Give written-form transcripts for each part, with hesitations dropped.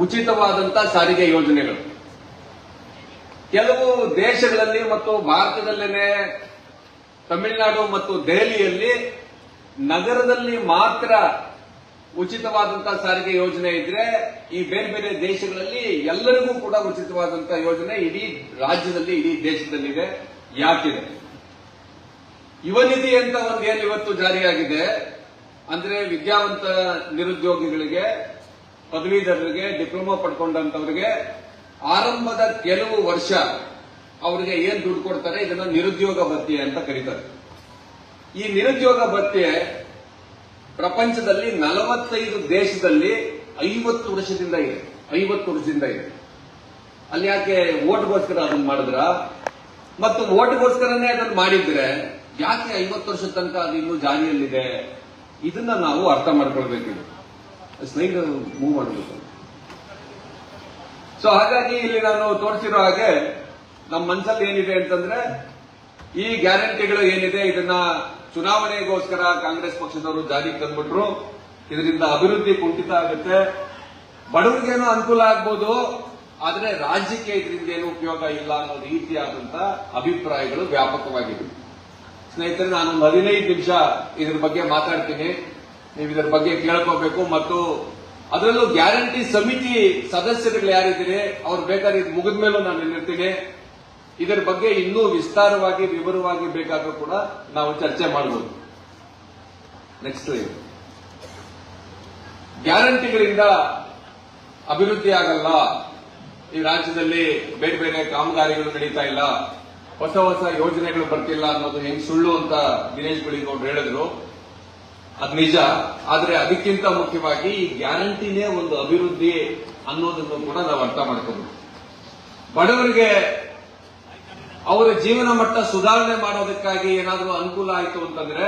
ಉಚಿತವಾದಂತ ಸಾರಿಗೆ ಯೋಜನೆಗಳು. ಕೆಲವು ದೇಶಗಳಲ್ಲಿ ಮತ್ತು ಭಾರತದಲ್ಲೇನೆ ತಮಿಳುನಾಡು ಮತ್ತು ದೆಹಲಿಯಲ್ಲಿ ನಗರದಲ್ಲಿ ಮಾತ್ರ ಉಚಿತವಾದಂತಹ ಸಾರಿಗೆ ಯೋಜನೆ ಇದ್ರೆ, ಈ ಬೇರೆ ಬೇರೆ ದೇಶಗಳಲ್ಲಿ ಎಲ್ಲರಿಗೂ ಕೂಡ ಉಚಿತವಾದಂತಹ ಯೋಜನೆ ಇಡೀ ರಾಜ್ಯದಲ್ಲಿ, ಇಡೀ ದೇಶದಲ್ಲಿದೆ. ಯಾಕಿದೆ? ಯುವ ನಿಧಿ ಅಂತ ಒಂದು ಏನು ಇವತ್ತು ಜಾರಿಯಾಗಿದೆ ಅಂದ್ರೆ, ವಿದ್ಯಾವಂತ ನಿರುದ್ಯೋಗಿಗಳಿಗೆ, ಪದವೀಧರರಿಗೆ, ಡಿಪ್ಲೊಮಾ ಪಡ್ಕೊಂಡಂತವರಿಗೆ ಆರಂಭದ ಕೆಲವು ವರ್ಷ ಅವರಿಗೆ ಏನ್ ದುಡ್ಡು ಕೊಡ್ತಾರೆ, ಇದನ್ನ ನಿರುದ್ಯೋಗ ಭತ್ಯೆ ಅಂತ ಕರೀತಾರೆ. ಈ ನಿರುದ್ಯೋಗ ಭತ್ಯೆ ಪ್ರಪಂಚದಲ್ಲಿ 45 ದೇಶದಲ್ಲಿ 50 ವರ್ಷದಿಂದ ಇದೆ. 50 ವರ್ಷದಿಂದ ಇದೆ. ಅಲ್ಲಿ ಯಾಕೆ ಓಟ್ಗೋಸ್ಕರ ಅದನ್ನ ಮಾಡಿದ್ರ? ಮತ್ತು ಓಟ್ಗೋಸ್ಕರನೇ ಅದನ್ನ ಮಾಡಿದ್ರೆ ಯಾಕೆ 50 ವರ್ಷದ ತನಕ ಅದು ಇನ್ನೂ ಜಾರಿಯಲ್ಲಿದೆ? ಇದನ್ನ ನಾವು ಅರ್ಥ ಮಾಡ್ಕೊಳ್ಬೇಕಿದೆ. ಸ್ಲೈಡ್ ಮೂವ್ ಮಾಡಬೇಕು. ಸೊ ಹಾಗಾಗಿ ಇಲ್ಲಿ ನಾನು ತೋರಿಸಿರೋ ಹಾಗೆ ನಮ್ಮ ಮನಸ್ಸಲ್ಲಿ ಏನಿದೆ ಅಂತಂದ್ರೆ, ಈ ಗ್ಯಾರಂಟಿಗಳು ಏನಿದೆ ಇದನ್ನ ಚುನಾವಣೆಗೋಸ್ಕರ ಕಾಂಗ್ರೆಸ್ ಪಕ್ಷದವರು ಜಾರಿಗೆ ತಂದ್ಬಿಟ್ರು. ಇದರಿಂದ ಅಭಿವೃದ್ಧಿ ಕುಂಠಿತ ಆಗುತ್ತೆ, ಬಡವರಿಗೇನೋ ಅನುಕೂಲ ಆಗ್ಬೋದು, ಆದ್ರೆ ರಾಜ್ಯಕ್ಕೆ ಇದರಿಂದ ಏನು ಉಪಯೋಗ ಇಲ್ಲ ಅನ್ನೋ ರೀತಿಯಾದಂತ ಅಭಿಪ್ರಾಯಗಳು ವ್ಯಾಪಕವಾಗಿದೆ. ಸ್ನೇಹಿತರೆ, ನಾನೊಂದು 15 ನಿಮಿಷ ಇದ್ರ ಬಗ್ಗೆ ಮಾತಾಡ್ತೀನಿ. ನೀವು ಇದರ ಬಗ್ಗೆ ಕೇಳ್ಕೋಬೇಕು. ಮತ್ತು ಅದರಲ್ಲೂ ಗ್ಯಾರಂಟಿ ಸಮಿತಿ ಸದಸ್ಯರುಗಳು ಯಾರಿದ್ದೀರಿ ಅವ್ರು ಬೇಕಾದ್ರೆ ಇದು ಮುಗಿದ ಮೇಲೂ ನಾನು ಇಲ್ಲಿರ್ತೀನಿ. ಇದರ ಬಗ್ಗೆ ಇನ್ನೂ ವಿಸ್ತಾರವಾಗಿ ವಿವರವಾಗಿ ಬೇಕಾದ್ರೂ ಕೂಡ ನಾವು ಚರ್ಚೆ ಮಾಡಬಹುದು. Next line. ಗ್ಯಾರಂಟಿಗಳಿಂದ ಅಭಿವೃದ್ಧಿ ಆಗಲ್ಲ, ಈ ರಾಜ್ಯದಲ್ಲಿ ಬೇರೆ ಬೇರೆ ಕಾಮಗಾರಿಗಳು ನಡೀತಾ ಇಲ್ಲ, ಹೊಸ ಹೊಸ ಯೋಜನೆಗಳು ಬರ್ತಿಲ್ಲ ಅನ್ನೋದು ಹೆಂಗ್ ಸುಳ್ಳು ಅಂತ ದಿನೇಶ್ ಗುಳಿಗೌಡರು ಹೇಳಿದ್ರು. ಅದು ನಿಜ. ಆದ್ರೆ ಅದಕ್ಕಿಂತ ಮುಖ್ಯವಾಗಿ ಈ ಗ್ಯಾರಂಟಿನೇ ಒಂದು ಅಭಿವೃದ್ಧಿ ಅನ್ನೋದನ್ನು ಕೂಡ ನಾವು ಅರ್ಥ ಮಾಡ್ಕೋಬೇಕು. ಬಡವರಿಗೆ ಅವರ ಜೀವನ ಮಟ್ಟ ಸುಧಾರಣೆ ಮಾಡೋದಕ್ಕಾಗಿ ಏನಾದರೂ ಅನುಕೂಲ ಆಯಿತು ಅಂತಂದ್ರೆ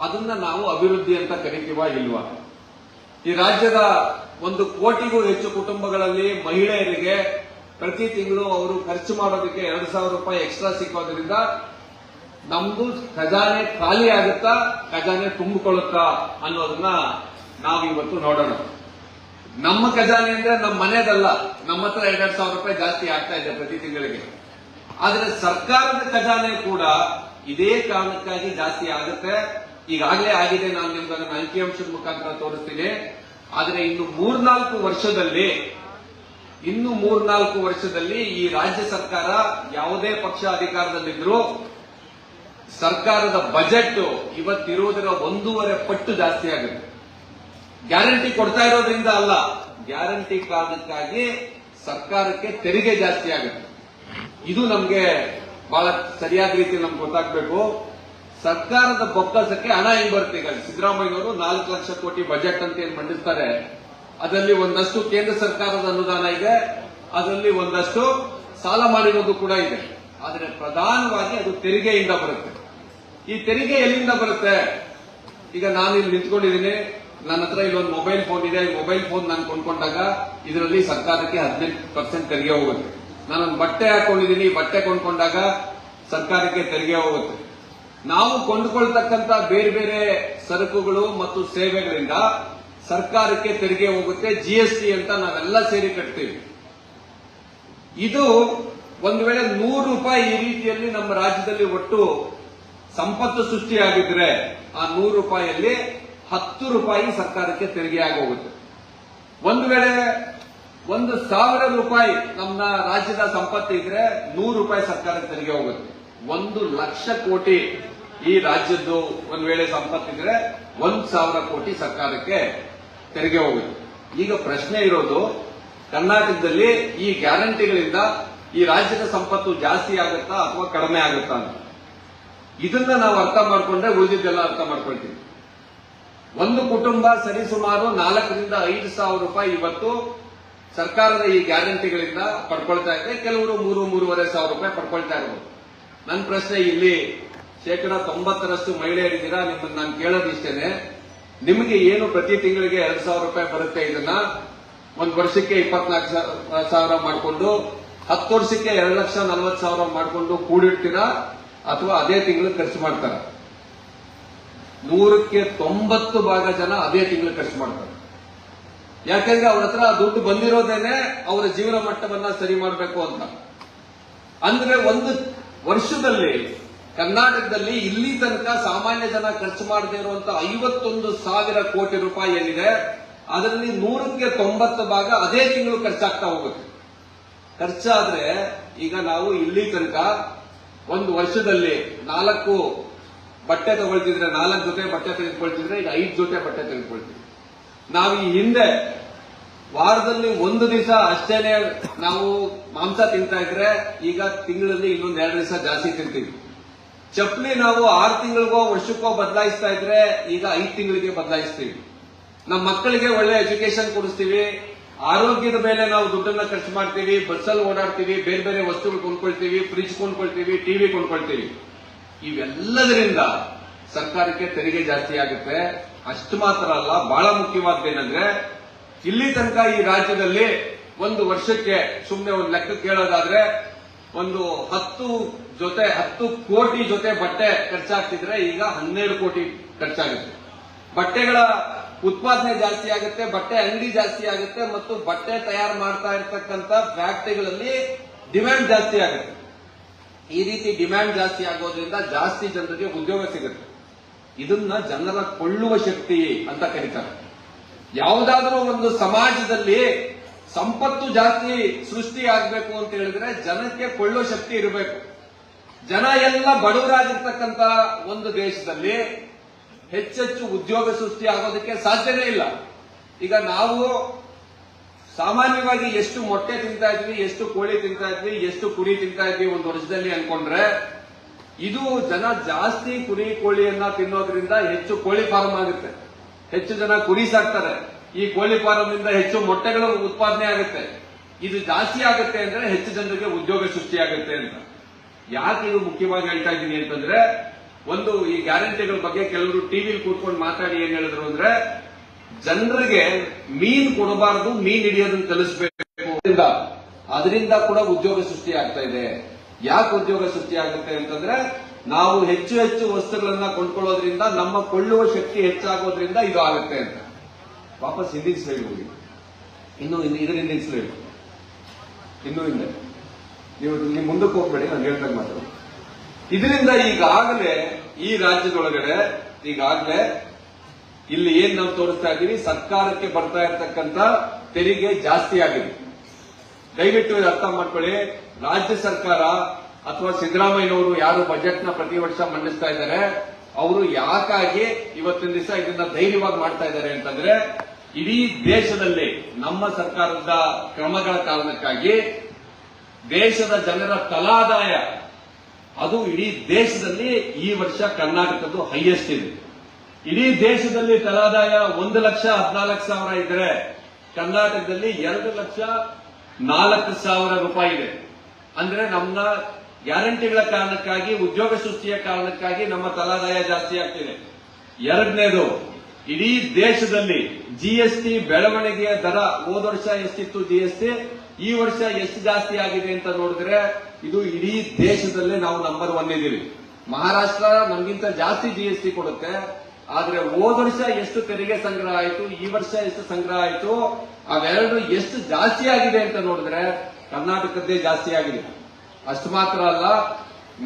ಅದನ್ನ ನಾವು ಅಭಿವೃದ್ಧಿ ಅಂತ ಕರಿತೀವ ಇಲ್ವಾ? ಈ ರಾಜ್ಯದ 1 ಕೋಟಿಗೂ ಹೆಚ್ಚು ಕುಟುಂಬಗಳಲ್ಲಿ ಮಹಿಳೆಯರಿಗೆ ಪ್ರತಿ ತಿಂಗಳು ಅವರು ಖರ್ಚು ಮಾಡೋದಕ್ಕೆ 2,000 ರೂಪಾಯಿ ಎಕ್ಸ್ಟ್ರಾ ಸಿಕ್ಕೋದ್ರಿಂದ ನಮ್ದು ಖಜಾನೆ ಖಾಲಿ ಆಗುತ್ತಾ, ಖಜಾನೆ ತುಂಬಿಕೊಳ್ಳುತ್ತಾ ಅನ್ನೋದನ್ನ ನಾವು ಇವತ್ತು ನೋಡೋಣ. ನಮ್ಮ ಖಜಾನೆ ಅಂದ್ರೆ ನಮ್ಮ ಮನೆದಲ್ಲ, ನಮ್ಮ ಹತ್ರ 2,000 ರೂಪಾಯಿ ಜಾಸ್ತಿ ಆಗ್ತಾ ಇದೆ ಪ್ರತಿ ತಿಂಗಳಿಗೆ. ಆದ್ರೆ ಸರ್ಕಾರದ ಖಜಾನೆ ಕೂಡ ಇದೇ ಕಾರಣಕ್ಕಾಗಿ ಜಾಸ್ತಿ ಆಗುತ್ತೆ. ಈಗಾಗಲೇ ಆಗಿದೆ, ನಾನು ನಿಮ್ಗೆ ಅದನ್ನ ಅಂಕಿಅಂಶದ ಮುಖಾಂತರ ತೋರಿಸ್ತೀನಿ. ಆದ್ರೆ ಇನ್ನು 3-4 ವರ್ಷದಲ್ಲಿ ಈ ರಾಜ್ಯ ಸರ್ಕಾರ ಯಾವುದೇ ಪಕ್ಷ ಅಧಿಕಾರದಲ್ಲಿದ್ರೂ ಸರ್ಕಾರದ ಬಜೆಟ್ ಇವತ್ತಿರುವುದರ 1.5 ಪಟ್ಟು ಜಾಸ್ತಿ ಆಗುತ್ತೆ. ಗ್ಯಾರಂಟಿ ಕೊಡ್ತಾ ಇರೋದ್ರಿಂದ ಅಲ್ಲ, ಗ್ಯಾರಂಟಿ ಕಾರಣಕ್ಕಾಗಿ ಸರ್ಕಾರಕ್ಕೆ ತೆರಿಗೆ ಜಾಸ್ತಿ ಆಗುತ್ತೆ. ಇದು ನಮ್ಗೆ ಬಹಳ ಸರಿಯಾದ ರೀತಿ ನಮ್ಗೆ ಗೊತ್ತಾಗಬೇಕು. ಸರ್ಕಾರದ ಬೊಕ್ಕಸಕ್ಕೆ ಹಣ ಹೆಂಗ್ ಬರುತ್ತೆ? ಈಗ ಸಿದ್ದರಾಮಯ್ಯನವರು 4 ಲಕ್ಷ ಕೋಟಿ ಬಜೆಟ್ ಅಂತ ಏನ್ ಮಂಡಿಸ್ತಾರೆ, ಅದರಲ್ಲಿ ಒಂದಷ್ಟು ಕೇಂದ್ರ ಸರ್ಕಾರದ ಅನುದಾನ ಇದೆ, ಅದರಲ್ಲಿ ಒಂದಷ್ಟು ಸಾಲ ಮಾಡಿರೋದು ಕೂಡ ಇದೆ. ಆದರೆ ಪ್ರಧಾನವಾಗಿ ಅದು ತೆರಿಗೆಯಿಂದ ಬರುತ್ತೆ. ಈ ತೆರಿಗೆ ಎಲ್ಲಿಂದ ಬರುತ್ತೆ? ಈಗ ನಾನು ಇಲ್ಲಿ ನಿಂತ್ಕೊಂಡಿದ್ದೀನಿ, ನನ್ನ ಹತ್ರ ಇಲ್ಲೊಂದು ಮೊಬೈಲ್ ಫೋನ್ ಇದೆ. ಮೊಬೈಲ್ ಫೋನ್ ನಾನು ಕೊಂಡ್ಕೊಂಡಾಗ ಇದರಲ್ಲಿ ಸರ್ಕಾರಕ್ಕೆ 18% ತೆರಿಗೆ ಹೋಗುತ್ತೆ. ನಾನೊಂದು ಬಟ್ಟೆ ಹಾಕೊಂಡಿದ್ದೀನಿ, ಬಟ್ಟೆ ಕೊಂಡ್ಕೊಂಡಾಗ ಸರ್ಕಾರಕ್ಕೆ ತೆರಿಗೆ ಹೋಗುತ್ತೆ. ನಾವು ಕೊಂಡುಕೊಳ್ತಕ್ಕಂತ ಬೇರೆ ಬೇರೆ ಸರಕುಗಳು ಮತ್ತು ಸೇವೆಗಳಿಂದ ಸರ್ಕಾರಕ್ಕೆ ತೆರಿಗೆ ಹೋಗುತ್ತೆ. GST ಅಂತ ನಾವೆಲ್ಲ ಸೇರಿ ಕಟ್ತೀವಿ. ಇದು ಒಂದು ವೇಳೆ 100 ರೂಪಾಯಿ ಈ ರೀತಿಯಲ್ಲಿ ನಮ್ಮ ರಾಜ್ಯದಲ್ಲಿ ಒಟ್ಟು ಸಂಪತ್ತು ಸೃಷ್ಟಿಯಾಗಿದ್ರೆ ಆ 100 ರೂಪಾಯಿಯಲ್ಲಿ 10 ರೂಪಾಯಿ ಸರ್ಕಾರಕ್ಕೆ ತೆರಿಗೆ ಆಗೋಗುತ್ತೆ. ಒಂದು ವೇಳೆ 1,000 ರೂಪಾಯಿ ನಮ್ಮ ರಾಜ್ಯದ ಸಂಪತ್ತು ಇದ್ರೆ 100 ರೂಪಾಯಿ ಸರ್ಕಾರಕ್ಕೆ ತೆರಿಗೆ ಹೋಗುತ್ತೆ. 1 ಲಕ್ಷ ಕೋಟಿ ಈ ರಾಜ್ಯದ್ದು ಒಂದು ವೇಳೆ ಸಂಪತ್ತಿದ್ರೆ 1,000 ಕೋಟಿ ಸರ್ಕಾರಕ್ಕೆ ತೆರಿಗೆ ಹೋಗುತ್ತೆ. ಈಗ ಪ್ರಶ್ನೆ ಇರೋದು, ಕರ್ನಾಟಕದಲ್ಲಿ ಈ ಗ್ಯಾರಂಟಿಗಳಿಂದ ಈ ರಾಜ್ಯದ ಸಂಪತ್ತು ಜಾಸ್ತಿ ಆಗುತ್ತಾ ಅಥವಾ ಕಡಿಮೆ ಆಗುತ್ತಾ ಅಂತ. ಇದನ್ನ ನಾವು ಅರ್ಥ ಮಾಡ್ಕೊಂಡ್ರೆ ಉಳಿದಿದ್ದೆಲ್ಲ ಅರ್ಥ ಮಾಡ್ಕೊಳ್ತೀವಿ. ಒಂದು ಕುಟುಂಬ ಸರಿಸುಮಾರು 4,000 ರಿಂದ 5,000 ರೂಪಾಯಿ ಇವತ್ತು ಸರ್ಕಾರದ ಈ ಗ್ಯಾರಂಟಿಗಳಿಂದ ಪಡ್ಕೊಳ್ತಾ ಇದೆ. ಕೆಲವರು 3,000-3,500 ರೂಪಾಯಿ ಪಡ್ಕೊಳ್ತಾ ಇರಬಹುದು. ನನ್ನ ಪ್ರಶ್ನೆ ಇಲ್ಲಿ 90% ಮಹಿಳೆಯರಿದ್ದೀರಾ, ನಿಮ್ಮನ್ನ ನಾನು ಕೇಳೋದು ಇಷ್ಟೇನೆ, ನಿಮಗೆ ಏನು ಪ್ರತಿ ತಿಂಗಳಿಗೆ 2,000 ರೂಪಾಯಿ ಬರುತ್ತೆ? ಇದನ್ನ ಒಂದು ವರ್ಷಕ್ಕೆ 24,000 ಮಾಡಿಕೊಂಡು 10 ವರ್ಷಕ್ಕೆ 2,40,000 ಮಾಡಿಕೊಂಡು ಕೂಡಿಡ್ತೀರಾ ಅಥವಾ ಅದೇ ತಿಂಗಳು ಖರ್ಚು ಮಾಡ್ತಾರ? 100ಕ್ಕೆ 90 ಭಾಗ ಜನ ಅದೇ ತಿಂಗಳು ಖರ್ಚು ಮಾಡ್ತಾರೆ. ಯಾಕಂದ್ರೆ ಅವ್ರ ಹತ್ರ ದುಡ್ಡು ಬಂದಿರೋದೇನೆ ಅವರ ಜೀವನ ಮಟ್ಟವನ್ನ ಸರಿ ಮಾಡಬೇಕು ಅಂತ. ಅಂದ್ರೆ ಒಂದು ವರ್ಷದಲ್ಲಿ ಕರ್ನಾಟಕದಲ್ಲಿ ಇಲ್ಲಿ ತನಕ ಸಾಮಾನ್ಯ ಜನ ಖರ್ಚು ಮಾಡದೇ ಇರುವಂತ 51,000 ಕೋಟಿ ರೂಪಾಯಿ ಏನಿದೆ ಅದರಲ್ಲಿ 100ಕ್ಕೆ 90 ಭಾಗ ಅದೇ ತಿಂಗಳು ಖರ್ಚಾಗ್ತಾ ಹೋಗುತ್ತೆ. ಖರ್ಚಾದ್ರೆ ಈಗ ನಾವು ಇಲ್ಲಿ ತನಕ ಒಂದು ವರ್ಷದಲ್ಲಿ 4 ಬಟ್ಟೆ ತಗೊಳ್ತಿದ್ರೆ 4 ಜೊತೆ ಬಟ್ಟೆ ತೆಗೆದುಕೊಳ್ತಿದ್ರೆ ಈಗ 5 ಜೊತೆ ಬಟ್ಟೆ ತೆಗೆದುಕೊಳ್ತೀವಿ. ನಾವು ಈ ಹಿಂದೆ ವಾರದಲ್ಲಿ 1 ದಿವಸ ಅಷ್ಟೇನೆ ನಾವು ಮಾಂಸ ತಿಂತಾ ಇದ್ರೆ ಈಗ ತಿಂಗಳಲ್ಲಿ ಇನ್ನೊಂದು 2 ದಿವಸ ಜಾಸ್ತಿ ತಿಂತೀವಿ. ಚಪ್ಪಲಿ ನಾವು 6 ತಿಂಗಳಿಗೋ ವರ್ಷಕ್ಕೋ ಬದಲಾಯಿಸ್ತಾ ಇದ್ರೆ ಈಗ 5 ತಿಂಗಳಿಗೆ ಬದಲಾಯಿಸ್ತೀವಿ. ನಮ್ಮ ಮಕ್ಕಳಿಗೆ ಒಳ್ಳೆ ಎಜುಕೇಶನ್ ಕೊಡಿಸ್ತೀವಿ, ಆರೋಗ್ಯದ ಮೇಲೆ ನಾವು ದುಡ್ಡನ್ನ ಖರ್ಚು ಮಾಡ್ತೀವಿ, ಬಸ್ಸಲ್ಲಿ ಓಡಾಡ್ತೀವಿ, ಬೇರೆ ಬೇರೆ ವಸ್ತುಗಳು ಕೊಂಡ್ಕೊಳ್ತೀವಿ, ಫ್ರಿಜ್ ಕೊಂಡ್ಕೊಳ್ತೀವಿ, ಟಿವಿ ಕೊಂಡ್ಕೊಳ್ತೀವಿ. ಇವೆಲ್ಲದರಿಂದ ಸರ್ಕಾರಕ್ಕೆ ತೆರಿಗೆ ಜಾಸ್ತಿ ಆಗುತ್ತೆ. ಅಷ್ಟು ಮಾತ್ರ ಅಲ್ಲ, ಬಹಳ ಮುಖ್ಯವಾದ್ದೇನೆಂದ್ರೆ ಇಲ್ಲಿ ತನಕ ಈ ರಾಜ್ಯದಲ್ಲಿ ಒಂದು ವರ್ಷಕ್ಕೆ ಸುಮ್ಮನೆ ಒಂದು ಲೆಕ್ಕ ಕೇಳೋದಾದ್ರೆ ಒಂದು 10 ಕೋಟಿ ಜೊತೆ ಬಟ್ಟೆ ಖರ್ಚಾಗ್ತಿದ್ರೆ ಈಗ 12 ಕೋಟಿ ಖರ್ಚಾಗುತ್ತೆ. ಬಟ್ಟೆಗಳ ಉತ್ಪಾದನೆ ಜಾಸ್ತಿ ಆಗುತ್ತೆ, ಬಟ್ಟೆ ಅಂಗಡಿ ಜಾಸ್ತಿ ಆಗುತ್ತೆ ಮತ್ತು ಬಟ್ಟೆ ತಯಾರು ಮಾಡ್ತಾ ಇರ್ತಕ್ಕಂಥ ಫ್ಯಾಕ್ಟರಿಗಳಲ್ಲಿ ಡಿಮ್ಯಾಂಡ್ ಜಾಸ್ತಿ ಆಗುತ್ತೆ. ಈ ರೀತಿ ಡಿಮ್ಯಾಂಡ್ ಜಾಸ್ತಿ ಆಗೋದ್ರಿಂದ ಜಾಸ್ತಿ ಜನರಿಗೆ ಉದ್ಯೋಗ ಸಿಗುತ್ತೆ. ಇದನ್ನ ಜನರ ಕೊಳ್ಳುವ ಶಕ್ತಿ ಅಂತ ಕರೀತಾರೆ. ಯಾವುದಾದ್ರೂ ಒಂದು ಸಮಾಜದಲ್ಲಿ ಸಂಪತ್ತು ಜಾಸ್ತಿ ಸೃಷ್ಟಿ ಆಗಬೇಕು ಅಂತ ಹೇಳಿದ್ರೆ ಜನಕ್ಕೆ ಕೊಳ್ಳುವ ಶಕ್ತಿ ಇರಬೇಕು. ಜನ ಎಲ್ಲ ಬಡವರಾಗಿರ್ತಕ್ಕಂಥ ಒಂದು ದೇಶದಲ್ಲಿ ಹೆಚ್ಚೆಚ್ಚು ಉದ್ಯೋಗ ಸೃಷ್ಟಿ ಆಗೋದಕ್ಕೆ ಸಾಧ್ಯನೇ ಇಲ್ಲ. ಈಗ ನಾವು ಸಾಮಾನ್ಯವಾಗಿ ಎಷ್ಟು ಮೊಟ್ಟೆ ತಿಂತಾ ಇದ್ವಿ, ಎಷ್ಟು ಕೋಳಿ ತಿಂತಾ ಇದ್ವಿ, ಎಷ್ಟು ಕುರಿ ತಿಂತಾ ಇದ್ವಿ ಒಂದು ವರ್ಷದಲ್ಲಿ ಅನ್ಕೊಂಡ್ರೆ, ಇದು ಜನ ಜಾಸ್ತಿ ಕುರಿ ಕೋಳಿಯನ್ನ ತಿನ್ನೋದ್ರಿಂದ ಹೆಚ್ಚು ಕೋಳಿ ಫಾರ್ಮ್ ಆಗುತ್ತೆ, ಹೆಚ್ಚು ಜನ ಕುರಿ ಸಾಕ್ತಾರೆ, ಈ ಕೋಳಿ ಫಾರ್ಮ್ ಇಂದ ಹೆಚ್ಚು ಮೊಟ್ಟೆಗಳು ಉತ್ಪಾದನೆ ಆಗುತ್ತೆ. ಇದು ಜಾಸ್ತಿ ಆಗುತ್ತೆ ಅಂದ್ರೆ ಹೆಚ್ಚು ಜನರಿಗೆ ಉದ್ಯೋಗ ಸೃಷ್ಟಿಯಾಗುತ್ತೆ ಅಂತ. ಯಾಕೆ ಇದು ಮುಖ್ಯವಾಗಿ ಹೇಳ್ತಾ ಇದ್ದೀನಿ ಅಂತಂದ್ರೆ, ಒಂದು ಈ ಗ್ಯಾರಂಟಿಗಳ ಬಗ್ಗೆ ಕೆಲವರು ಟಿವಿಲಿ ಕೂತ್ಕೊಂಡು ಮಾತಾಡಿ ಏನ್ ಹೇಳಿದ್ರು ಅಂದ್ರೆ, ಜನರಿಗೆ ಮೀನ್ ಕೊಡಬಾರದು, ಮೀನ್ ಹಿಡಿಯೋದನ್ನ ಕಲಿಸಬೇಕು, ಅದರಿಂದ ಕೂಡ ಉದ್ಯೋಗ ಸೃಷ್ಟಿ ಆಗ್ತಾ ಇದೆ. ಯಾಕೆ ಉದ್ಯೋಗ ಸೃಷ್ಟಿ ಆಗುತ್ತೆ ಅಂತಂದ್ರೆ, ನಾವು ಹೆಚ್ಚು ಹೆಚ್ಚು ವಸ್ತುಗಳನ್ನ ಕೊಂಡ್ಕೊಳ್ಳೋದ್ರಿಂದ ನಮ್ಮ ಕೊಳ್ಳುವ ಶಕ್ತಿ ಹೆಚ್ಚಾಗೋದ್ರಿಂದ ಇದು ಆಗುತ್ತೆ ಅಂತ. ವಾಪಸ್ ಹಿಂದಿನ ಸ್ಲೈಡ್ ಹೋಗಿ, ಇನ್ನು ಇದರ ಹಿಂದಿನ ಸ್ಲೈಡ್, ಇನ್ನು ಹಿಂದೆ ನೀವು ಮುಂದಕ್ಕೆ ಹೋಗ್ಬೇಡಿ, ನಾನು ಹೇಳ್ದಾಗ ಮಾತ್ರ. ಇದರಿಂದ ಈಗಾಗಲೇ ಈ ರಾಜ್ಯದೊಳಗಡೆ ಈಗಾಗಲೇ ಇಲ್ಲಿ ಏನ್ ನಾವು ತೋರಿಸ್ತಾ ಇದ್ದೀವಿ, ಸರ್ಕಾರಕ್ಕೆ ಬರ್ತಾ ಇರತಕ್ಕಂತ ತೆರಿಗೆ ಜಾಸ್ತಿ ಆಗಿದೆ. ದಯವಿಟ್ಟು ಅರ್ಥ ಮಾಡ್ಕೊಳ್ಳಿ. ರಾಜ್ಯ ಸರ್ಕಾರ ಅಥವಾ ಸಿದ್ದರಾಮಯ್ಯನವರು ಯಾರು ಬಜೆಟ್ ನ ಪ್ರತಿ ವರ್ಷ ಮಂಡಿಸ್ತಾ ಇದ್ದಾರೆ, ಅವರು ಯಾಕಾಗಿ ಇವತ್ತಿನ ದಿವಸ ಇದನ್ನ ಧೈರ್ಯವಾಗಿ ಮಾಡ್ತಾ ಇದ್ದಾರೆ ಅಂತಂದ್ರೆ, ಇಡೀ ದೇಶದಲ್ಲಿ ನಮ್ಮ ಸರ್ಕಾರದ ಕ್ರಮಗಳ ಕಾರಣಕ್ಕಾಗಿ ದೇಶದ ಜನರ ತಲಾದಾಯ ಅದು ಇಡೀ ದೇಶದಲ್ಲಿ ಈ ವರ್ಷ ಕರ್ನಾಟಕದ್ದು ಹೈಯೆಸ್ಟ್ ಇದೆ. ಇಡೀ ದೇಶದಲ್ಲಿ ತಲಾದಾಯ 1,14,000 ಇದ್ರೆ ಕರ್ನಾಟಕದಲ್ಲಿ 2,04,000 ರೂಪಾಯಿ ಇದೆ. ಅಂದ್ರೆ ನಮ್ಮ ಗ್ಯಾರಂಟಿಗಳ ಕಾರಣಕ್ಕಾಗಿ, ಉದ್ಯೋಗ ಸೃಷ್ಟಿಯ ಕಾರಣಕ್ಕಾಗಿ ನಮ್ಮ ತಲಾದಾಯ ಜಾಸ್ತಿ ಆಗ್ತಿದೆ. ಎರಡನೇದು, ಇಡೀ ದೇಶದಲ್ಲಿ ಜಿಎಸ್ಟಿ ಬೆಳವಣಿಗೆಯ ದರ ಹೋದ ವರ್ಷ ಎಷ್ಟಿತ್ತು ಜಿಎಸ್ಟಿ, ಈ ವರ್ಷ ಎಷ್ಟು ಜಾಸ್ತಿ ಆಗಿದೆ ಅಂತ ನೋಡಿದ್ರೆ ಇದು ಇಡೀ ದೇಶದಲ್ಲೇ ನಾವು ನಂಬರ್ 1 ಇದ್ದೀವಿ. ಮಹಾರಾಷ್ಟ್ರ ನಮಗಿಂತ ಜಾಸ್ತಿ ಜಿಎಸ್ಟಿ ಕೊಡುತ್ತೆ, ಆದ್ರೆ ಹೋದ ವರ್ಷ ಎಷ್ಟು ತೆರಿಗೆ ಸಂಗ್ರಹ ಆಯಿತು, ಈ ವರ್ಷ ಎಷ್ಟು ಸಂಗ್ರಹ ಆಯಿತು, ಅವೆರಡು ಎಷ್ಟು ಜಾಸ್ತಿ ಆಗಿದೆ ಅಂತ ನೋಡಿದ್ರೆ ಕರ್ನಾಟಕದ್ದೇ ಜಾಸ್ತಿ ಆಗಿದೆ. ಅಷ್ಟು ಮಾತ್ರ ಅಲ್ಲ,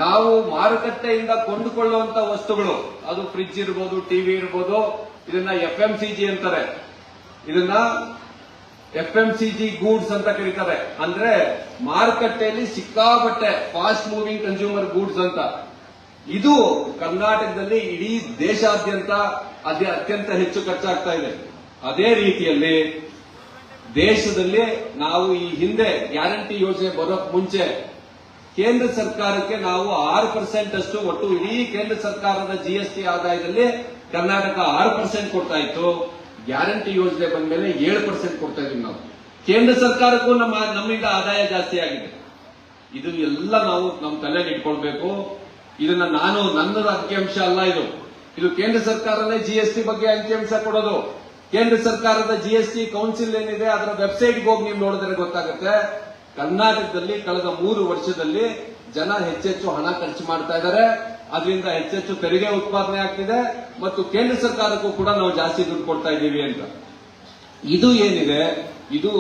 ನಾವು ಮಾರುಕಟ್ಟೆಯಿಂದ ಕೊಂಡುಕೊಳ್ಳುವಂತ ವಸ್ತುಗಳು, ಅದು ಫ್ರಿಡ್ಜ್ ಇರ್ಬೋದು, ಟಿವಿ ಇರ್ಬೋದು, ಇದನ್ನ ಎಫ್ಎಂಸಿಜಿ ಅಂತಾರೆ. ಇದನ್ನ ಎಫ್ಎಂಸಿಜಿ ಗೂಡ್ಸ್ ಅಂತ ಕರೀತಾರೆ. ಅಂದ್ರೆ ಮಾರುಕಟ್ಟೆಯಲ್ಲಿ ಸಿಕ್ಕಾಪಟ್ಟೆ ಫಾಸ್ಟ್ ಮೂವಿಂಗ್ ಕನ್ಸ್ಯೂಮರ್ ಗೂಡ್ಸ್ ಅಂತ. ಇದು ಕರ್ನಾಟಕದಲ್ಲಿ ಇಡೀ ದೇಶಾದ್ಯಂತ ಅತ್ಯಂತ ಹೆಚ್ಚು ಖರ್ಚಾಗ್ತಾ ಇದೆ. ಅದೇ ರೀತಿಯಲ್ಲಿ ದೇಶದಲ್ಲಿ ನಾವು ಈ ಹಿಂದೆ ಗ್ಯಾರಂಟಿ ಯೋಜನೆ ಬರೋಕ್ ಮುಂಚೆ ಕೇಂದ್ರ ಸರ್ಕಾರಕ್ಕೆ ನಾವು 6% ಅಷ್ಟು, ಒಟ್ಟು ಇಡೀ ಕೇಂದ್ರ ಸರ್ಕಾರದ ಜಿಎಸ್ಟಿ ಆದಾಯದಲ್ಲಿ ಕರ್ನಾಟಕ 6% ಕೊಡ್ತಾ ಇತ್ತು. ಗ್ಯಾರಂಟಿ ಯೋಜನೆ ಬಂದ ಮೇಲೆ 7% ಕೊಡ್ತಾ ಇದೀವಿ ನಾವು. ಕೇಂದ್ರ ಸರ್ಕಾರಕ್ಕೂ ನಮ್ಮಿಂದ ಆದಾಯ ಜಾಸ್ತಿ ಆಗಿದೆ. ಇದು ಎಲ್ಲ ನಾವು ನಮ್ಮ ತಲೆಯಲ್ಲಿ ಇಟ್ಕೊಳ್ಬೇಕು. ಇದನ್ನ ನನ್ನದ ಅಂಕಿಅಂಶ ಅಲ್ಲ, ಇದು ಕೇಂದ್ರ ಸರ್ಕಾರನೇ ಜಿಎಸ್ಟಿ ಬಗ್ಗೆ ಅಂಕಿಅಂಶ ಕೊಡೋದು. ಕೇಂದ್ರ ಸರ್ಕಾರದ ಜಿಎಸ್ಟಿ ಕೌನ್ಸಿಲ್ ಏನಿದೆ ಅದರ ವೆಬ್ಸೈಟ್ಗೆ ಹೋಗಿ ನೀವು ನೋಡಿದ್ರೆ ಗೊತ್ತಾಗುತ್ತೆ. ಕರ್ನಾಟಕದಲ್ಲಿ ಕಳೆದ 3 ವರ್ಷದಲ್ಲಿ ಜನ ಹೆಚ್ಚೆಚ್ಚು ಹಣ ಖರ್ಚು ಮಾಡ್ತಾ ಇದ್ದಾರೆ, ಅದರಿಂದ ಹೆಚ್ಚೆಚ್ಚು ತೆರಿಗೆ ಉತ್ಪಾದನೆ ಆಗ್ತಿದೆ ಮತ್ತು ಕೇಂದ್ರ ಸರ್ಕಾರಕ್ಕೂ ಕೂಡ ನಾವು ಜಾಸ್ತಿ ದುಡ್ಡು ಕೊಡ್ತಾ ಇದ್ದೀವಿ ಅಂತ. ಇದು ಏನಿದೆ ಇದು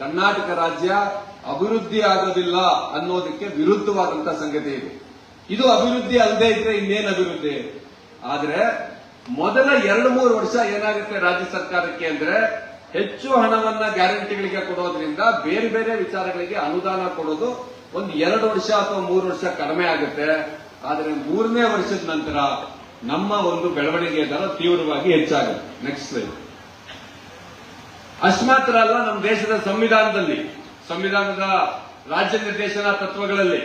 ಕರ್ನಾಟಕ ರಾಜ್ಯ ಅಭಿವೃದ್ಧಿ ಆಗೋದಿಲ್ಲ ಅನ್ನೋದಕ್ಕೆ ವಿರುದ್ಧವಾದಂತಹ ಸಂಗತಿ ಇದು. ಇದು ಅಭಿವೃದ್ಧಿ ಅಲ್ಲದೆ ಇದ್ರೆ ಇನ್ನೇನು ಅಭಿವೃದ್ಧಿ? ಆದ್ರೆ ಮೊದಲ 2-3 ವರ್ಷ ಏನಾಗುತ್ತೆ ರಾಜ್ಯ ಸರ್ಕಾರಕ್ಕೆ ಅಂದ್ರೆ ಹೆಚ್ಚು ಹಣವನ್ನ ಗ್ಯಾರಂಟಿಗಳಿಗೆ ಕೊಡೋದ್ರಿಂದ ಬೇರೆ ಬೇರೆ ವಿಚಾರಗಳಿಗೆ ಅನುದಾನ ಕೊಡೋದು ಒಂದು 2 ವರ್ಷ ಅಥವಾ 3 ವರ್ಷ ಕಡಿಮೆ ಆಗುತ್ತೆ. ಆದ್ರೆ 3ನೇ ವರ್ಷದ ನಂತರ ನಮ್ಮ ಒಂದು ಬೆಳವಣಿಗೆ ದರ ತೀವ್ರವಾಗಿ ಹೆಚ್ಚಾಗುತ್ತೆ. Next slide. ಅಷ್ಟು ಮಾತ್ರ ಅಲ್ಲ, ನಮ್ಮ ದೇಶದ ಸಂವಿಧಾನದ ರಾಜ್ಯ ನಿರ್ದೇಶನ ತತ್ವಗಳಲ್ಲಿ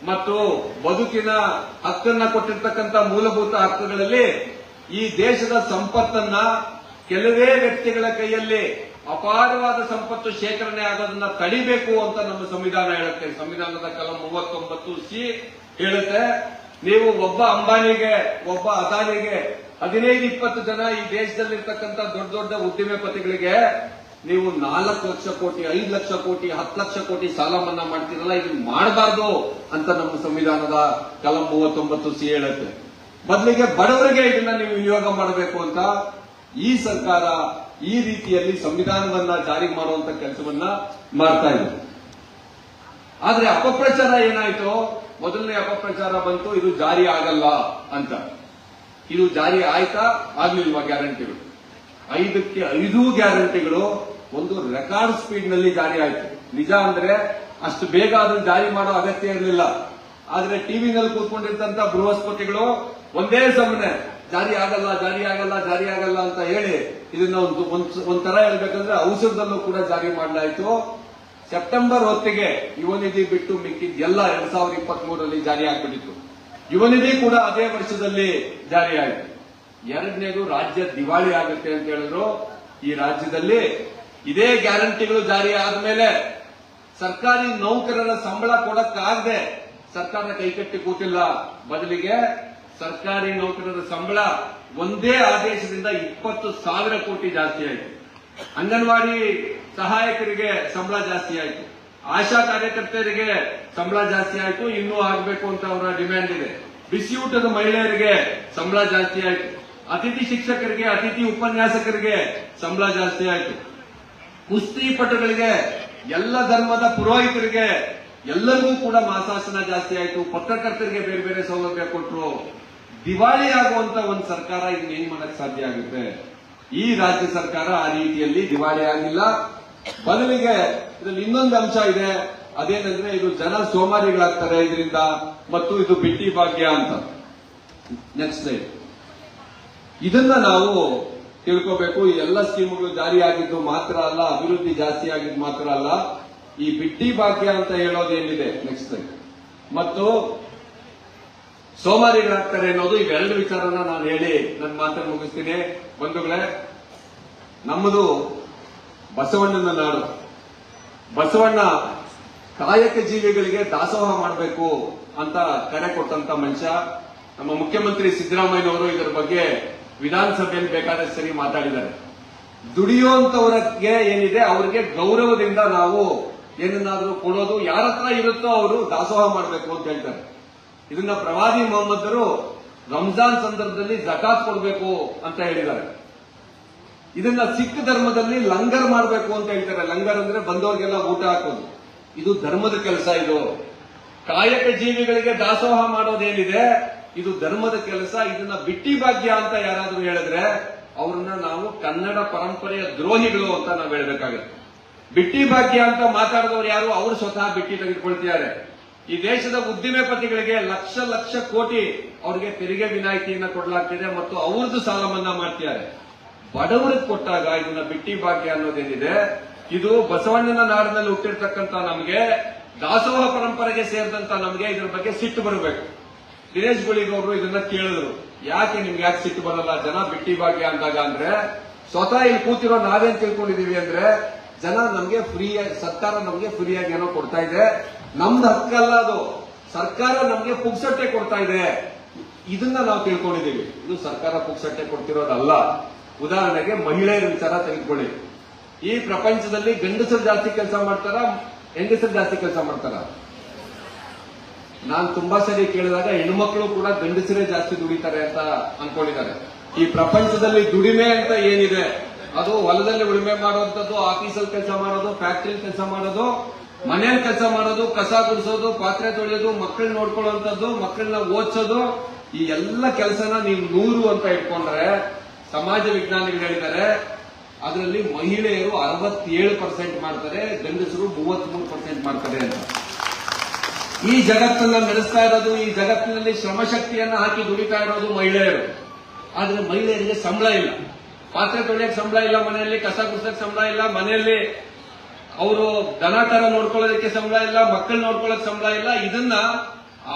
ಮತ್ತು ಬದುಕಿನ ಹಕ್ಕನ್ನ ಕೊಟ್ಟಿರ್ತಕ್ಕಂಥ ಮೂಲಭೂತ ಹಕ್ಕುಗಳಲ್ಲಿ ಈ ದೇಶದ ಸಂಪತ್ತನ್ನ ಕೆಲವೇ ವ್ಯಕ್ತಿಗಳ ಕೈಯಲ್ಲಿ ಅಪಾರವಾದ ಸಂಪತ್ತು ಶೇಖರಣೆ ಆಗೋದನ್ನ ತಡಿಬೇಕು ಅಂತ ನಮ್ಮ ಸಂವಿಧಾನ ಹೇಳುತ್ತೆ. ಸಂವಿಧಾನದ ಕಲಂ 39C ಹೇಳುತ್ತೆ, ನೀವು ಒಬ್ಬ ಅಂಬಾನಿಗೆ, ಒಬ್ಬ ಅದಾನಿಗೆ 15-20 ಜನ ಈ ದೇಶದಲ್ಲಿರ್ತಕ್ಕಂಥ ದೊಡ್ಡ ದೊಡ್ಡ ಉದ್ದಿಮೆಪತಿಗಳಿಗೆ ನೀವು 4 ಲಕ್ಷ ಕೋಟಿ, 5 ಲಕ್ಷ ಕೋಟಿ, 10 ಲಕ್ಷ ಕೋಟಿ ಸಾಲ ಮನ್ನಾ ಮಾಡ್ತೀರಲ್ಲ, ಇದನ್ನ ಮಾಡಬಾರ್ದು ಅಂತ ನಮ್ಮ ಸಂವಿಧಾನದ ಕಲಂ 39C ಹೇಳುತ್ತೆ. ಬದಲಿಗೆ ಬಡವರಿಗೆ ಇದನ್ನ ನೀವು ವಿನಿಯೋಗ ಮಾಡಬೇಕು ಅಂತ ಈ ಸರ್ಕಾರ ಈ ರೀತಿಯಲ್ಲಿ ಸಂವಿಧಾನವನ್ನ ಜಾರಿ ಮಾಡುವಂತ ಕೆಲಸವನ್ನ ಮಾಡ್ತಾ ಇದೆ. ಆದ್ರೆ ಅಪಪ್ರಚಾರ ಏನಾಯ್ತು? ಮೊದಲನೇ ಅಪಪ್ರಚಾರ ಬಂತು, ಇದು ಜಾರಿ ಆಗಲ್ಲ ಅಂತ. ಇದು ಜಾರಿ ಆಯ್ತಾ? ಆಗ್ಲಿಲ್ವಾ? ಗ್ಯಾರಂಟಿಗಳು 5ಕ್ಕೆ 5 ಗ್ಯಾರಂಟಿಗಳು ಒಂದು ರೆಕಾರ್ಡ್ ಸ್ಪೀಡ್ ನಲ್ಲಿ ಜಾರಿ ಆಯ್ತು. ನಿಜ ಅಂದ್ರೆ ಅಷ್ಟು ಬೇಗ ಅದನ್ನು ಜಾರಿ ಮಾಡೋ ಅಗತ್ಯ ಇರಲಿಲ್ಲ. ಆದ್ರೆ ಟಿವಿನಲ್ಲಿ ಕೂತ್ಕೊಂಡಿದ್ದಂತ ಬೃಹಸ್ಪತಿಗಳು ಒಂದೇ ಸಮನೆ ಜಾರಿ ಆಗಲ್ಲ ಅಂತ ಹೇಳಿ ಇದನ್ನ ಒಂಥರ ಹೇಳ್ಬೇಕಂದ್ರೆ ಔಷಧದಲ್ಲೂ ಕೂಡ ಜಾರಿ ಮಾಡಲಾಯಿತು. ಸೆಪ್ಟೆಂಬರ್ ಹೊತ್ತಿಗೆ ಯುವ ನಿಧಿ ಬಿಟ್ಟು ಮಿಕ್ಕಿದ್ ಎಲ್ಲ 2023ರಲ್ಲಿ ಜಾರಿ ಆಗ್ಬಿಟ್ಟಿತ್ತು. ಯುವ ನಿಧಿ ಕೂಡ ಅದೇ ವರ್ಷದಲ್ಲಿ ಜಾರಿ ಆಯಿತು. ಎರಡನೇದು ರಾಜ್ಯ ದಿವಾಳಿ ಆಗುತ್ತೆ ಅಂತ ಹೇಳಿದ್ರು. ಈ ರಾಜ್ಯದಲ್ಲಿ ಇದೇ ಗ್ಯಾರಂಟಿಗಳು ಜಾರಿ ಆದ್ಮೇಲೆ ಸರ್ಕಾರಿ ನೌಕರರ ಸಂಬಳ ಕೊಡಕ್ಕಾಗದೆ ಸರ್ಕಾರ ಕೈಕಟ್ಟಿ ಕೂತಿಲ್ಲ. ಬದಲಿಗೆ ಸರ್ಕಾರಿ ನೌಕರರ ಸಂಬಳ ಒಂದೇ ಆದೇಶದಿಂದ 20,000 ಕೋಟಿ ಜಾಸ್ತಿ ಆಯಿತು. ಅಂಗನವಾಡಿ ಸಹಾಯಕರಿಗೆ ಸಂಬಳ ಜಾಸ್ತಿ ಆಯಿತು. ಆಶಾ ಕಾರ್ಯಕರ್ತೆಯರಿಗೆ ಸಂಬಳ ಜಾಸ್ತಿ ಆಯಿತು. ಇನ್ನೂ ಆಗಬೇಕು ಅಂತ ಅವರ ಡಿಮ್ಯಾಂಡ್ ಇದೆ. ಬಿಸಿಯೂಟದ ಮಹಿಳೆಯರಿಗೆ ಸಂಬಳ ಜಾಸ್ತಿ ಆಯಿತು. ಅತಿಥಿ ಶಿಕ್ಷಕರಿಗೆ, ಅತಿಥಿ ಉಪನ್ಯಾಸಕರಿಗೆ ಸಂಬಳ ಜಾಸ್ತಿ ಆಯಿತು. ಕುಸ್ತಿಪಟುಗಳಿಗೆ, ಎಲ್ಲ ಧರ್ಮದ ಪುರೋಹಿತರಿಗೆ ಎಲ್ಲರಿಗೂ ಕೂಡ ಮಾಸಾಸನ ಜಾಸ್ತಿ ಆಯಿತು. ಪತ್ರಕರ್ತರಿಗೆ ಬೇರೆ ಬೇರೆ ಸೌಲಭ್ಯ ಕೊಟ್ಟರು. ದಿವಾಳಿ ಆಗುವಂತ ಒಂದು ಸರ್ಕಾರ ಇದನ್ನ ಏನ್ ಮಾಡಕ್ ಸಾಧ್ಯ ಆಗುತ್ತೆ? ಈ ರಾಜ್ಯ ಸರ್ಕಾರ ಆ ರೀತಿಯಲ್ಲಿ ದಿವಾಳಿ ಆಗಿಲ್ಲ. ಬದಲಿಗೆ ಇದರಲ್ಲಿ ಇನ್ನೊಂದು ಅಂಶ ಇದೆ. ಅದೇನಂದ್ರೆ ಇದು ಜನ ಸೋಮಾರಿಗಳಾಗ್ತಾರೆ ಇದರಿಂದ, ಮತ್ತು ಇದು ಬಿಟ್ಟಿ ಭಾಗ್ಯ ಅಂತ. Next slide. ಇದನ್ನ ನಾವು ತಿಳ್ಕೋಬೇಕು. ಈ ಎಲ್ಲ ಸ್ಕೀಮ್ಗಳು ಜಾರಿ ಆಗಿದ್ದು ಮಾತ್ರ ಅಲ್ಲ, ಅಭಿವೃದ್ಧಿ ಜಾಸ್ತಿ ಆಗಿದ್ದು ಮಾತ್ರ ಅಲ್ಲ, ಈ ಬಿಟ್ಟಿ ಭಾಗ್ಯ ಅಂತ ಹೇಳೋದೇನಿದೆ, ನೆಕ್ಸ್ಟ್ ಸ್ಲೈಡ್, ಮತ್ತು ಸೋಮಾರಿಗಳಾಗ್ತಾರೆ ಅನ್ನೋದು, ಇವೆರಡು ವಿಚಾರನ ನಾನು ಹೇಳಿ ನನ್ನ ಮಾತನ್ನು ಮುಗಿಸ್ತೀನಿ. ಬಂಧುಗಳೇ, ನಮ್ಮದು ಬಸವಣ್ಣನ ನಾಡು. ಬಸವಣ್ಣ ಕಾಯಕ ಜೀವಿಗಳಿಗೆ ದಾಸೋಹ ಮಾಡಬೇಕು ಅಂತ ಕರೆ ಕೊಟ್ಟಂತ ಮನುಷ್ಯ. ನಮ್ಮ ಮುಖ್ಯಮಂತ್ರಿ ಸಿದ್ದರಾಮಯ್ಯನವರು ಇದರ ಬಗ್ಗೆ ವಿಧಾನಸಭೆಯಲ್ಲಿ ಬೇಕಾದಷ್ಟು ಸರಿ ಮಾತಾಡಿದ್ದಾರೆ. ದುಡಿಯುವಂತವರಿಗೆ ಏನಿದೆ ಅವರಿಗೆ ಗೌರವದಿಂದ ನಾವು ಏನನ್ನಾದ್ರೂ ಕೊಡೋದು, ಯಾರ ಹತ್ರ ಇರುತ್ತೋ ಅವರು ದಾಸೋಹ ಮಾಡಬೇಕು ಅಂತ ಹೇಳ್ತಾರೆ. ಇದನ್ನ ಪ್ರವಾದಿ ಮೊಹಮ್ಮದರು ರಂಜಾನ್ ಸಂದರ್ಭದಲ್ಲಿ ಜಕಾತ್ ಕೊಡಬೇಕು ಅಂತ ಹೇಳಿದ್ದಾರೆ. ಇದನ್ನ ಸಿಖ್ ಧರ್ಮದಲ್ಲಿ ಲಂಗರ್ ಮಾಡಬೇಕು ಅಂತ ಹೇಳ್ತಾರೆ. ಲಂಗರ್ ಅಂದ್ರೆ ಬಂದವರಿಗೆಲ್ಲ ಊಟ ಹಾಕೋದು. ಇದು ಧರ್ಮದ ಕೆಲಸ. ಇದು ಕಾಯಕ ಜೀವಿಗಳಿಗೆ ದಾಸೋಹ ಮಾಡೋದೇನಿದೆ ಇದು ಧರ್ಮದ ಕೆಲಸ. ಇದನ್ನ ಬಿಟ್ಟಿ ಭಾಗ್ಯ ಅಂತ ಯಾರಾದ್ರೂ ಹೇಳಿದ್ರೆ ಅವ್ರನ್ನ ನಾವು ಕನ್ನಡ ಪರಂಪರೆಯ ದ್ರೋಹಿಗಳು ಅಂತ ನಾವು ಹೇಳಬೇಕಾಗುತ್ತೆ. ಬಿಟ್ಟಿ ಭಾಗ್ಯ ಅಂತ ಮಾತಾಡಿದವರು ಯಾರು? ಅವರು ಸ್ವತಃ ಬಿಟ್ಟಿ ತೆಗೆದುಕೊಳ್ತಿದ್ದಾರೆ. ಈ ದೇಶದ ಉದ್ದಿಮೆಪತಿಗಳಿಗೆ ಲಕ್ಷ ಲಕ್ಷ ಕೋಟಿ ಅವರಿಗೆ ತೆರಿಗೆ ವಿನಾಯಿತಿಯನ್ನ ಕೊಡಲಾಗ್ತಿದೆ ಮತ್ತು ಅವ್ರದ್ದು ಸಾಲ ಮನ್ನಾ ಮಾಡ್ತಿದ್ದಾರೆ. ಬಡವರಿಗೆ ಕೊಟ್ಟಾಗ ಇದನ್ನ ಬಿಟ್ಟಿ ಭಾಗ್ಯ ಅನ್ನೋದೇನಿದೆ ಇದು ಬಸವಣ್ಣನ ನಾಡಿನಲ್ಲಿ ಹುಟ್ಟಿರ್ತಕ್ಕಂಥ ನಮಗೆ, ದಾಸೋಹ ಪರಂಪರೆಗೆ ಸೇರಿದಂತ ನಮಗೆ ಇದ್ರ ಬಗ್ಗೆ ಸಿಟ್ಟು ಬರಬೇಕು. ದಿನೇಶ್ ಗುಳಿಗೌಡರು ಇದನ್ನ ಕೇಳಿದ್ರು, ಯಾಕೆ ಸಿಟ್ಟು ಬರಲ್ಲ ಜನ ಬಿಟ್ಟಿ ಭಾಗ್ಯ ಅಂದಾಗ? ಅಂದ್ರೆ ಸ್ವತಃ ಇಲ್ಲಿ ಕೂತಿರೋ ನಾವೇನ್ ತಿಳ್ಕೊಂಡಿದೀವಿ ಅಂದ್ರೆ ಜನ ನಮ್ಗೆ ಸರ್ಕಾರ ನಮ್ಗೆ ಫ್ರೀಯಾಗಿ ಏನೋ ಕೊಡ್ತಾ ಇದೆ, ನಮ್ದು ಹಕ್ಕಲ್ಲ ಅದು, ಸರ್ಕಾರ ನಮ್ಗೆ ಪುಕ್ಸಟ್ಟೆ ಕೊಡ್ತಾ ಇದೆ, ಇದನ್ನ ನಾವು ತಿಳ್ಕೊಂಡಿದೀವಿ. ಇದು ಸರ್ಕಾರ ಪುಕ್ಸಟ್ಟೆ ಕೊಡ್ತಿರೋದಲ್ಲ. ಉದಾಹರಣೆಗೆ ಮಹಿಳೆಯರ ವಿಚಾರ ತೆಗೆದುಕೊಳ್ಳಿ. ಈ ಪ್ರಪಂಚದಲ್ಲಿ ಗಂಡಸರು ಜಾಸ್ತಿ ಕೆಲಸ ಮಾಡ್ತಾರ, ಹೆಂಗಸರು ಜಾಸ್ತಿ ಕೆಲಸ ಮಾಡ್ತಾರ? ನಾನು ತುಂಬಾ ಸರಿ ಕೇಳಿದಾಗ ಹೆಣ್ಮಕ್ಳು ಕೂಡ ಗಂಡಸರೇ ಜಾಸ್ತಿ ದುಡಿತಾರೆ ಅಂತ ಅನ್ಕೊಂಡಿದ್ದಾರೆ. ಈ ಪ್ರಪಂಚದಲ್ಲಿ ದುಡಿಮೆ ಅಂತ ಏನಿದೆ ಅದು ಹೊಲದಲ್ಲಿ ಉಳುಮೆ ಮಾಡುವಂತದ್ದು, ಆಫೀಸಲ್ಲಿ ಕೆಲಸ ಮಾಡೋದು, ಫ್ಯಾಕ್ಟರಿ ಕೆಲಸ ಮಾಡೋದು, ಮನೆಯಲ್ಲಿ ಕೆಲಸ ಮಾಡೋದು, ಕಸ ಗುಡಿಸೋದು, ಪಾತ್ರೆ ತೊಳೆಯೋದು, ಮಕ್ಕಳನ್ನ ನೋಡ್ಕೊಳ್ಳುವಂಥದ್ದು, ಮಕ್ಕಳನ್ನ ಓದಿಸೋದು, ಈ ಎಲ್ಲ ಕೆಲಸನ ನೀವು 100 ಅಂತ ಇಟ್ಕೊಂಡ್ರೆ ಸಮಾಜ ವಿಜ್ಞಾನಿಗಳು ಹೇಳಿದ್ದಾರೆ ಅದರಲ್ಲಿ ಮಹಿಳೆಯರು 67% ಮಾಡ್ತಾರೆ, ಗಂಡಸರು 33% ಮಾಡ್ತಾರೆ ಅಂತ. ಈ ಜಗತ್ತನ್ನ ನಡೆಸ್ತಾ ಇರೋದು, ಈ ಜಗತ್ತಿನಲ್ಲಿ ಶ್ರಮಶಕ್ತಿಯನ್ನ ಹಾಕಿ ದುಡಿತಾ ಇರೋದು ಮಹಿಳೆಯರು. ಆದ್ರೆ ಮಹಿಳೆಯರಿಗೆ ಸಂಬಳ ಇಲ್ಲ, ಪಾತ್ರೆ ತೊಳೆಯಕ್ಕೆ ಸಂಬಳ ಇಲ್ಲ, ಮನೆಯಲ್ಲಿ ಕಸ ಗುಡಿಸಕ್ಕೆ ಸಂಬಳ ಇಲ್ಲ, ಮನೆಯಲ್ಲಿ ಅವರು ದನ ಕರ ನೋಡ್ಕೊಳ್ಳೋದಕ್ಕೆ ಸಂಬಳ ಇಲ್ಲ, ಮಕ್ಕಳು ನೋಡ್ಕೊಳ್ಳೋಕೆ ಸಂಬಳ ಇಲ್ಲ. ಇದನ್ನ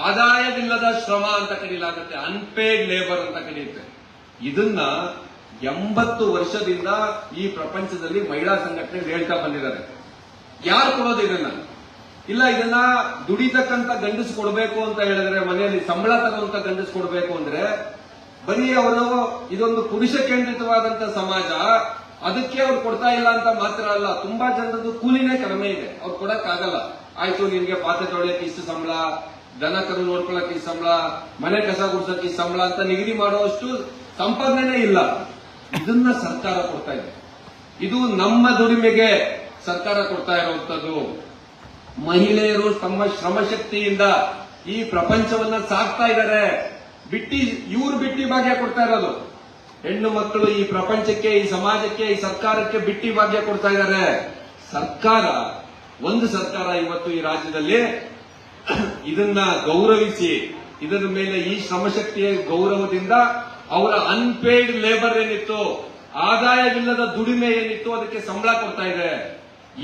ಆದಾಯವಿಲ್ಲದ ಶ್ರಮ ಅಂತ ಕರೀಲಾಗುತ್ತೆ, ಅನ್ಪೇಡ್ ಲೇಬರ್ ಅಂತ ಕರೆಯುತ್ತೆ. ಇದನ್ನ 80 ವರ್ಷದಿಂದ ಈ ಪ್ರಪಂಚದಲ್ಲಿ ಮಹಿಳಾ ಸಂಘಟನೆಗಳು ಹೇಳ್ತಾ ಬಂದಿದ್ದಾರೆ. ಯಾರು ಕೊಡೋದು ಇದನ್ನ? ಇಲ್ಲ, ಇದನ್ನ ದುಡಿತಕ್ಕಂತ ಗಂಡಸು ಕೊಡಬೇಕು ಅಂತ ಹೇಳಿದ್ರೆ, ಮನೆಯಲ್ಲಿ ಸಂಬಳ ತಗುವಂತ ಗಂಡಸು ಕೊಡಬೇಕು ಅಂದ್ರೆ ಬರೀ ಅವರು ಇದೊಂದು ಪುರುಷ ಕೇಂದ್ರಿತವಾದಂತ ಸಮಾಜ, ಅದಕ್ಕೆ ಅವ್ರು ಕೊಡ್ತಾ ಇಲ್ಲ ಅಂತ ಮಾತ್ರ ಅಲ್ಲ, ತುಂಬಾ ಜನರದ್ದು ಕೂಲಿನೇ ಕಡಿಮೆ ಇದೆ, ಅವ್ರು ಕೊಡಕ್ಕಾಗಲ್ಲ. ಆಯ್ತು, ನಿನ್ಗೆ ಪಾತ್ರೆ ತೊಳೆಯಕ್ಕೆ ಇಷ್ಟು ಸಂಬಳ, ದನ ಕರು ನೋಡ್ಕೊಳ್ಳಕ್ಕೆ ಇಷ್ಟು ಸಂಬಳ, ಮನೆ ಕಸ ಗುಡ್ಸಕ್ಕೆ ಇಷ್ಟು ಸಂಬಳ ಅಂತ ನಿಗದಿ ಮಾಡುವಷ್ಟು ಸಂಪಾದನೆ ಇಲ್ಲ. ಇದನ್ನ ಸರ್ಕಾರ ಕೊಡ್ತಾ ಇದೆ. ಇದು ನಮ್ಮ ದುಡಿಮೆಗೆ ಸರ್ಕಾರ ಕೊಡ್ತಾ ಇರುವಂತದ್ದು. ಮಹಿಳೆಯರು ತಮ್ಮ ಶ್ರಮಶಕ್ತಿಯಿಂದ ಈ ಪ್ರಪಂಚವನ್ನ ಸಾಕ್ತಾ ಇದ್ದಾರೆ. ಇವ್ರು ಬಿಟ್ಟಿ ಭಾಗ್ಯ ಕೊಡ್ತಾ ಇರೋದು. ಹೆಣ್ಣು ಮಕ್ಕಳು ಈ ಪ್ರಪಂಚಕ್ಕೆ, ಈ ಸಮಾಜಕ್ಕೆ, ಈ ಸರ್ಕಾರಕ್ಕೆ ಬಿಟ್ಟಿ ಭಾಗ್ಯ ಕೊಡ್ತಾ ಇದ್ದಾರೆ. ಒಂದು ಸರ್ಕಾರ ಇವತ್ತು ಈ ರಾಜ್ಯದಲ್ಲಿ ಇದನ್ನ ಗೌರವಿಸಿ, ಇದರ ಮೇಲೆ ಈ ಶ್ರಮಶಕ್ತಿಯ ಗೌರವದಿಂದ ಅವರ ಅನ್ಪೇಯ್ಡ್ ಲೇಬರ್ ಏನಿತ್ತು, ಆದಾಯವಿಲ್ಲದ ದುಡಿಮೆ ಏನಿತ್ತು, ಅದಕ್ಕೆ ಸಂಬಳ ಕೊಡ್ತಾ ಇದೆ.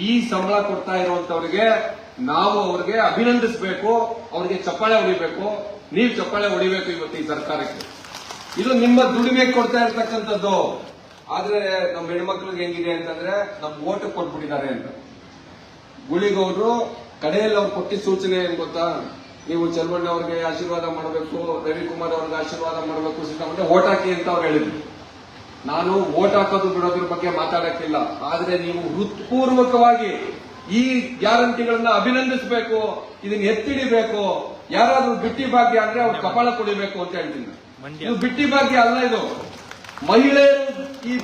ಈ ಸಂಬಳ ಕೊಡ್ತಾ ಇರುವಂತವ್ರಿಗೆ ನಾವು ಅವ್ರಿಗೆ ಅಭಿನಂದಿಸಬೇಕು, ಅವ್ರಿಗೆ ಚಪ್ಪಾಳೆ ಹೊಡಿಬೇಕು. ನೀವು ಚಪ್ಪಾಳೆ ಹೊಡಿಬೇಕು ಇವತ್ತು ಈ ಸರ್ಕಾರಕ್ಕೆ. ಇದು ನಿಮ್ಮ ದುಡಿಮೆಗೆ ಕೊಡ್ತಾ ಇರ್ತಕ್ಕಂಥದ್ದು. ಆದ್ರೆ ನಮ್ಮ ಹೆಣ್ಮಕ್ಳಿಗೆ ಹೆಂಗಿದೆ ಅಂತಂದ್ರೆ, ನಮ್ ಓಟ್ ಕೊಟ್ಬಿಟ್ಟಿದ್ದಾರೆ ಅಂತ. ಗುಳಿಗೌಡರು ಕಡೆಯಲ್ಲಿ ಅವ್ರು ಕೊಟ್ಟಿದ್ದ ಸೂಚನೆ ಏನ್ ಗೊತ್ತಾ? ನೀವು ಚಲವಣ್ಣ ಅವ್ರಿಗೆ ಆಶೀರ್ವಾದ ಮಾಡಬೇಕು, ರವಿಕುಮಾರ್ ಅವ್ರಿಗೆ ಆಶೀರ್ವಾದ ಮಾಡಬೇಕು, ಸಿದ್ದರಾಮಯ್ಯ ಓಟ್ ಹಾಕಿ ಅಂತ ಅವ್ರು ಹೇಳಿದ್ರು. ನಾನು ಓಟ್ ಹಾಕೋದು ಬಿಡೋದ್ರ ಬಗ್ಗೆ ಮಾತಾಡಕ್ಕಿಲ್ಲ, ಆದ್ರೆ ನೀವು ಹೃತ್ಪೂರ್ವಕವಾಗಿ ಈ ಗ್ಯಾರಂಟಿಗಳನ್ನ ಅಭಿನಂದಿಸಬೇಕು, ಇದನ್ನ ಎತ್ತಿಡಿಬೇಕು. ಯಾರಾದ್ರೂ ಬಿಟ್ಟಿ ಭಾಗ್ಯ ಅಂದ್ರೆ ಅವ್ರು ಕಪಾಳ ಕೊಡಿಬೇಕು ಅಂತ ಹೇಳ್ತೀನಿ. ಇದು ಬಿಟ್ಟಿ ಭಾಗ್ಯ ಅಲ್ಲ, ಇದು ಮಹಿಳೆಯರು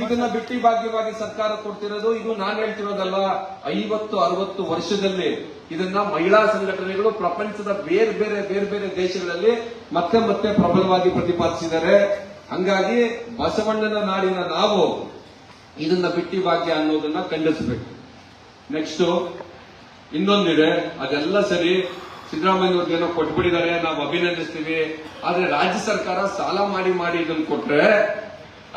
ಇದನ್ನ ಬಿಟ್ಟಿ ಭಾಗ್ಯವಾಗಿ ಸರ್ಕಾರ ಕೊಡ್ತಿರೋದು. ಇದು ನಾನು ಹೇಳ್ತಿರೋದಲ್ಲ, 50-60 ವರ್ಷದಲ್ಲಿ ಇದನ್ನ ಮಹಿಳಾ ಸಂಘಟನೆಗಳು ಪ್ರಪಂಚದ ಬೇರೆ ಬೇರೆ ದೇಶಗಳಲ್ಲಿ ಮತ್ತೆ ಮತ್ತೆ ಪ್ರಬಲವಾಗಿ ಪ್ರತಿಪಾದಿಸಿದ್ದಾರೆ. ಹಂಗಾಗಿ ಬಸವಣ್ಣನ ನಾಡಿನ ನಾವು ಇದನ್ನ ಬಿಟ್ಟಿ ಭಾಗ್ಯ ಅನ್ನೋದನ್ನ ಖಂಡಿಸಬೇಕು. ನೆಕ್ಸ್ಟ್ ಇನ್ನೊಂದಿದೆ, ಅದೆಲ್ಲ ಸರಿ, ಸಿದ್ದರಾಮಯ್ಯವ್ರಿಗೇನೋ ಕೊಟ್ಬಿಟ್ಟಿದ್ದಾರೆ, ನಾವು ಅಭಿನಂದಿಸ್ತೀವಿ. ಆದ್ರೆ ರಾಜ್ಯ ಸರ್ಕಾರ ಸಾಲ ಮಾಡಿ ಇದನ್ನ ಕೊಟ್ರೆ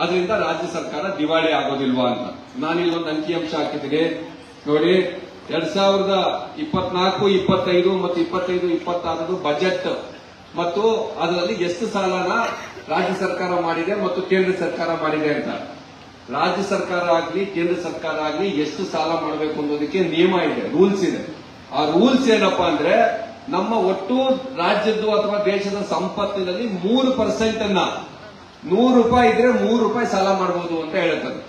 ಅದರಿಂದ ರಾಜ್ಯ ಸರ್ಕಾರ ದಿವಾಳಿ ಆಗೋದಿಲ್ವಾ ಅಂತ ನಾನಿಲ್ಲೊಂದು ಅಂಕಿಅಂಶ ಹಾಕಿದ್ದೀನಿ ನೋಡಿ. 2024-25 ಮತ್ತು 25-26 ಬಜೆಟ್ ಮತ್ತು ಅದರಲ್ಲಿ ಎಷ್ಟು ಸಾಲನ ರಾಜ್ಯ ಸರ್ಕಾರ ಮಾಡಿದೆ ಮತ್ತು ಕೇಂದ್ರ ಸರ್ಕಾರ ಮಾಡಿದೆ ಅಂತ. ರಾಜ್ಯ ಸರ್ಕಾರ ಆಗ್ಲಿ ಕೇಂದ್ರ ಸರ್ಕಾರ ಆಗ್ಲಿ ಎಷ್ಟು ಸಾಲ ಮಾಡಬೇಕು ಅನ್ನೋದಕ್ಕೆ ನಿಯಮ ಇದೆ, ರೂಲ್ಸ್ ಇದೆ. ಆ ರೂಲ್ಸ್ ಏನಪ್ಪಾ ಅಂದ್ರೆ, ನಮ್ಮ ಒಟ್ಟು ರಾಜ್ಯದ್ದು ಅಥವಾ ದೇಶದ ಸಂಪತ್ತಿನಲ್ಲಿ 3% ಅನ್ನ, 100 ರೂಪಾಯಿ ಇದ್ರೆ 3 ರೂಪಾಯಿ ಸಾಲ ಮಾಡಬಹುದು ಅಂತ ಹೇಳುತ್ತದೆ.